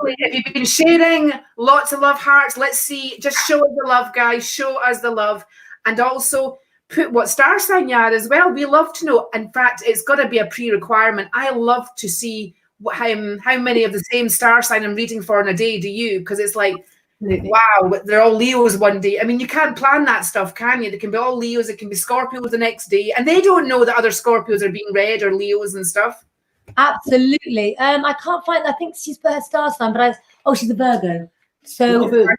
If you've been sharing lots of love hearts, let's see. Just show us the love, guys. Show us the love. And also put what star sign you are as well. We love to know. In fact, it's got to be a pre-requirement. I love to see how many of the same star sign I'm reading for in a day do you? Because it's like, wow, they're all Leos one day. I mean, you can't plan that stuff, can you? They can be all Leos, it can be Scorpios the next day, and they don't know that other Scorpios are being read or Leos and stuff. Absolutely. I can't find. I think she's put her star sign, but she's a Virgo. So Virgo,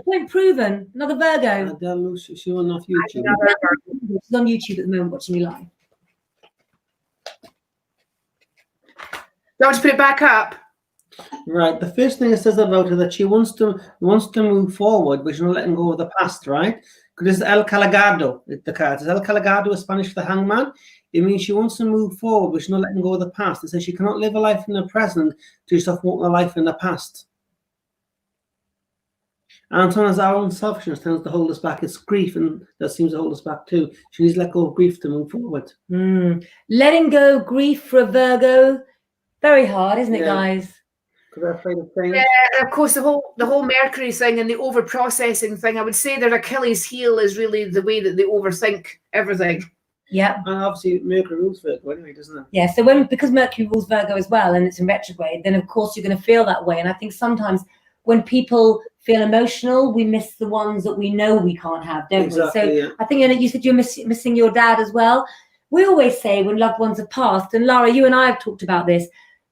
point proven. Another Virgo. She's on YouTube. She's on YouTube at the moment watching me live. Do you want to put it back up? Right. The first thing it says about her that she wants to move forward, but she's not letting go of the past, right? Because this is El Caligado, the card. El Caligado is Spanish for the hangman. It means she wants to move forward, but she's not letting go of the past. It says she cannot live a life in the present to stop walking a life in the past. And sometimes our own selfishness tends to hold us back. It's grief, and that seems to hold us back too. She needs to let go of grief to move forward. Letting go of grief for a Virgo, very hard, isn't it, guys? Because they're afraid of change. Yeah, of course, the whole Mercury thing and the over-processing thing, I would say their Achilles heel is really the way that they overthink everything. Yeah. And obviously Mercury rules Virgo anyway, doesn't it? Yeah, so because Mercury rules Virgo as well, and it's in retrograde, then of course you're going to feel that way. And I think sometimes when people feel emotional, we miss the ones that we know we can't have, don't we? So Yeah. I think, you said you're missing your dad as well. We always say when loved ones have passed, and Lara, you and I have talked about this,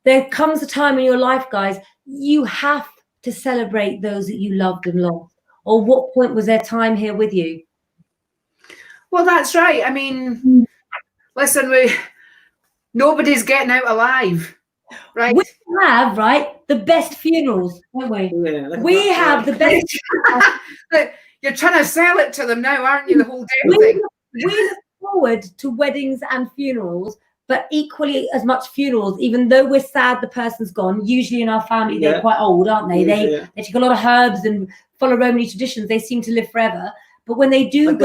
there comes a time in your life, guys, you have to celebrate those that you loved and lost. Or what point was their time here with you? Well, that's right. I mean, listen, nobody's getting out alive, right? We have, right, the best funerals, don't we? Yeah, We have the best. You're trying to sell it to them now, aren't you? The whole damn thing. We look forward to weddings and funerals, but equally as much funerals, even though we're sad the person's gone. Usually in our family, they're quite old, aren't they? They take a lot of herbs and follow Romany traditions. They seem to live forever. But when they do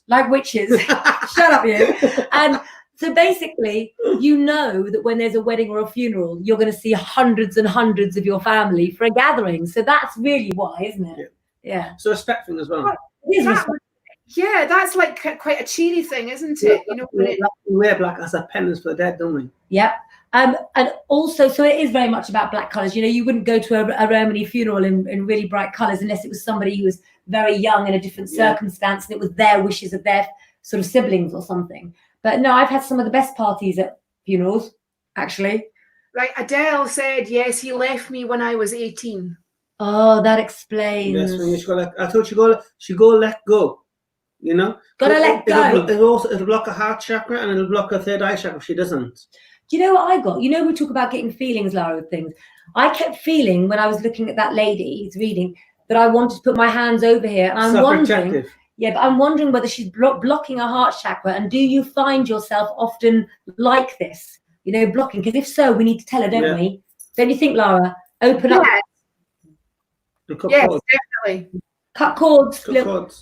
like witches, shut up, you. And so basically, that when there's a wedding or a funeral, you're going to see hundreds and hundreds of your family for a gathering. So that's really why, isn't it? Yeah. So respect thing as well. Yeah, that's like quite a cheery thing, isn't it? We wear black as a penance for the dead, don't we? Yeah. And also, so it is very much about black colours. You wouldn't go to a Romany funeral in really bright colours unless it was somebody who was very young in a different circumstance and it was their wishes of their sort of siblings or something. But no, I've had some of the best parties at funerals, actually. Right, Adele said, yes, he left me when I was 18. Oh, that explains. Yes, when I thought she go let go. Gotta let go. It'll block a heart chakra and it'll block a third eye chakra if she doesn't. Do you know what I got? We talk about getting feelings, Lara, with things. I kept feeling when I was looking at that lady's reading that I wanted to put my hands over here. And I'm wondering, but I'm wondering whether she's blocking her heart chakra. And do you find yourself often like this, blocking? Because if so, we need to tell her, don't we? Don't you think, Lara? Open up. Yes, definitely. Cut cords.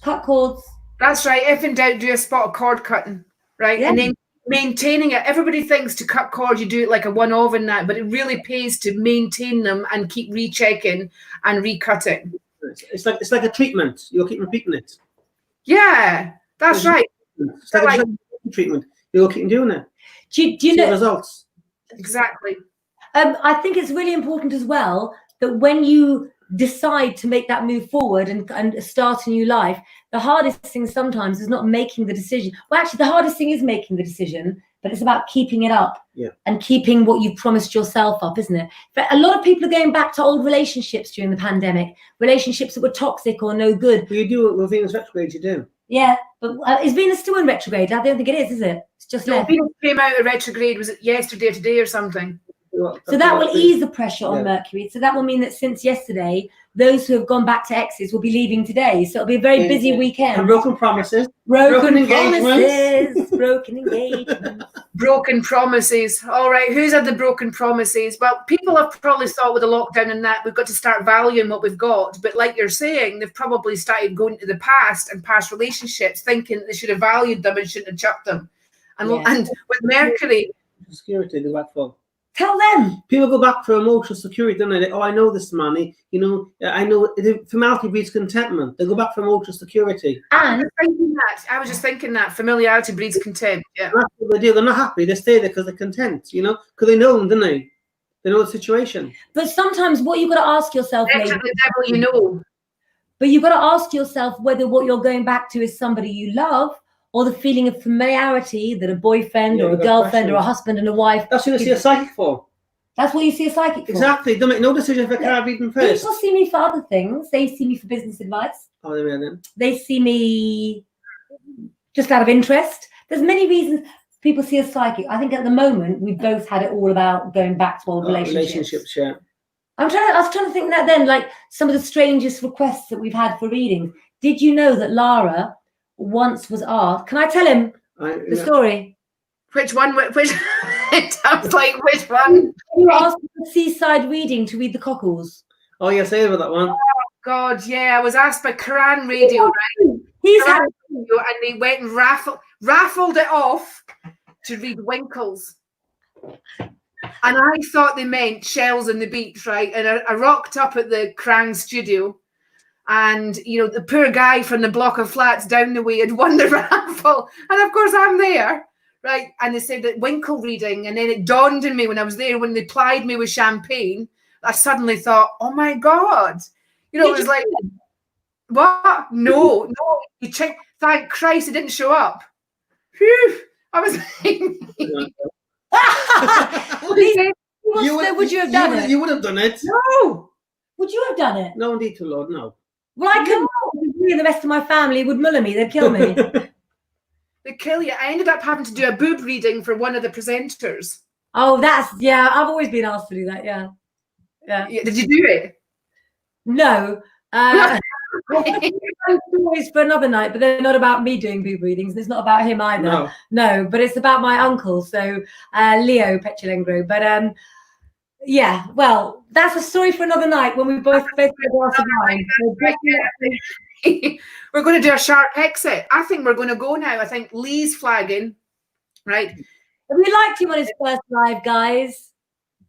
Cut cords. That's right. If in doubt, do a spot of cord cutting, right? Yeah. And then maintaining it. Everybody thinks to cut cord, you do it like a one-off and that, but it really pays to maintain them and keep rechecking and recutting. It's like a treatment. You'll keep repeating it. Yeah, that's right. It's like a treatment. You'll keep doing it. Do you know results? Exactly. I think it's really important as well that when you decide to make that move forward and start a new life, the hardest thing sometimes is not making the decision. Well, actually, the hardest thing is making the decision, but it's about keeping it up and keeping what you've promised yourself up, isn't it? But a lot of people are going back to old relationships during the pandemic, relationships that were toxic or no good. Well, you do it with Venus retrograde, you do. Yeah, but is Venus still in retrograde? I don't think it is it? It's just left. Venus came out of retrograde, was it yesterday or today or something? So that will ease the pressure on Mercury. So that will mean that since yesterday, those who have gone back to exes will be leaving today. So it'll be a very busy weekend. And broken promises. Broken engagements. Broken engagements. Broken promises. All right, who's had the broken promises? Well, people have probably thought with the lockdown and that we've got to start valuing what we've got. But like you're saying, they've probably started going to the past and past relationships thinking they should have valued them and shouldn't have chucked them. And with Mercury. Security, the back for. Tell them. People go back for emotional security, don't they? Oh, I know this money. I know familiarity breeds contentment. They go back for emotional security. And I was just thinking that familiarity breeds contempt. Yeah. That's what they do. They're not happy. They stay there because they're content, because they know them, don't they? They know the situation. But sometimes what you've got to ask yourself, the devil, But you've got to ask yourself whether what you're going back to is somebody you love, or the feeling of familiarity that a boyfriend or a girlfriend or a husband and a wife. That's what you see a psychic for. That's what you see a psychic for. Exactly. Don't make no decision for card reading first. People see me for other things. They see me for business advice. Oh, there we are then. They see me just out of interest. There's many reasons people see a psychic. I think at the moment we both had it all about going back to old relationships. Yeah. I was trying to think that then, like some of the strangest requests that we've had for readings. Did you know that Lara once was asked, can I tell him the story? Which one? Which? It sounds like which one? You were asked for a seaside reading to read the cockles. Oh, yes, I heard about that one. Oh, God, yeah. I was asked by Quran Radio, right? And they went and raffled it off to read Winkles. And I thought they meant shells in the beach, right? And I rocked up at the Krang studio. And, the poor guy from the block of flats down the way had won the raffle. And, of course, I'm there, right? And they said that Winkle reading. And then it dawned on me when I was there, when they plied me with champagne, I suddenly thought, oh, my God, You know, it was like, what? No. You check. Thank Christ, it didn't show up. Phew. I was like, would you have done it? You would have done it. no. Would you have done it? No, indeed, to Lord, no. Well, I couldn't. Me and the rest of my family would muller me. They'd kill me. They kill you. I ended up having to do a boob reading for one of the presenters. Oh, yeah. I've always been asked to do that. Yeah. Did you do it? No. Stories for another night, but they're not about me doing boob readings, and it's not about him either. No, but it's about my uncle, so Leo Petulengro. But yeah, well, that's a story for another night when we both get a glass of wine. We're going to do a sharp exit. I think we're going to go now. I think Lee's flagging, right? We liked him on his first live, guys.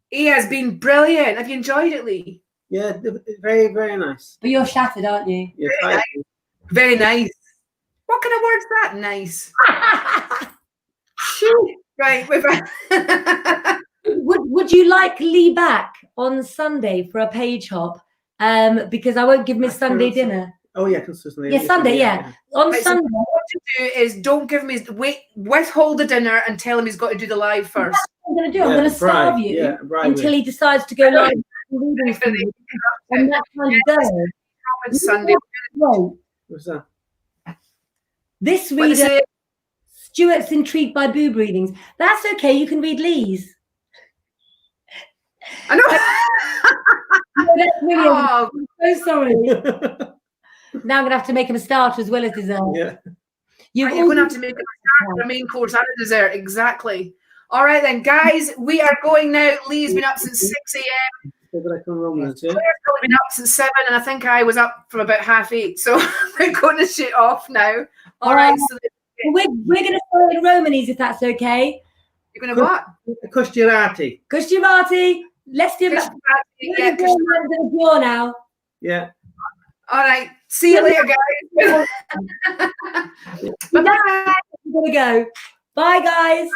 He has been brilliant. Have you enjoyed it, Lee? Yeah, very, very nice. But you're shattered, aren't you? Yeah, very nice. What kind of word's that? Nice. Right. Would you like Lee back on Sunday for a page hop? Because I won't give him his Sunday dinner. Oh yeah, consistently. Yeah, Sunday. Yeah. On right, Sunday. So what to do is don't give him his withhold the dinner and tell him he's got to do the live first. That's what I'm going to do. I'm going to starve you until he decides to go live. And that's how you go. Sunday. What's that? This reader, Stuart's intrigued by boob readings. That's okay. You can read Lee's. I know. No, that's really I'm so sorry. Now I'm going to have to make him a starter as well as dessert. Yeah. You're going to have to make a starter, a main course, and a dessert. Exactly. All right then, guys. We are going now. Lee's been up since 6 a.m. Claire's probably been up since 7, and I think I was up from about 7:30. So we're going to shoot off now. All right. So we're going to throw in Romanies if that's okay. You're going to what? Kushtirati. Kushtirati. Let's do that. Now. Yeah. All right. See you later, guys. Bye-bye. I'm going to go. Bye, guys.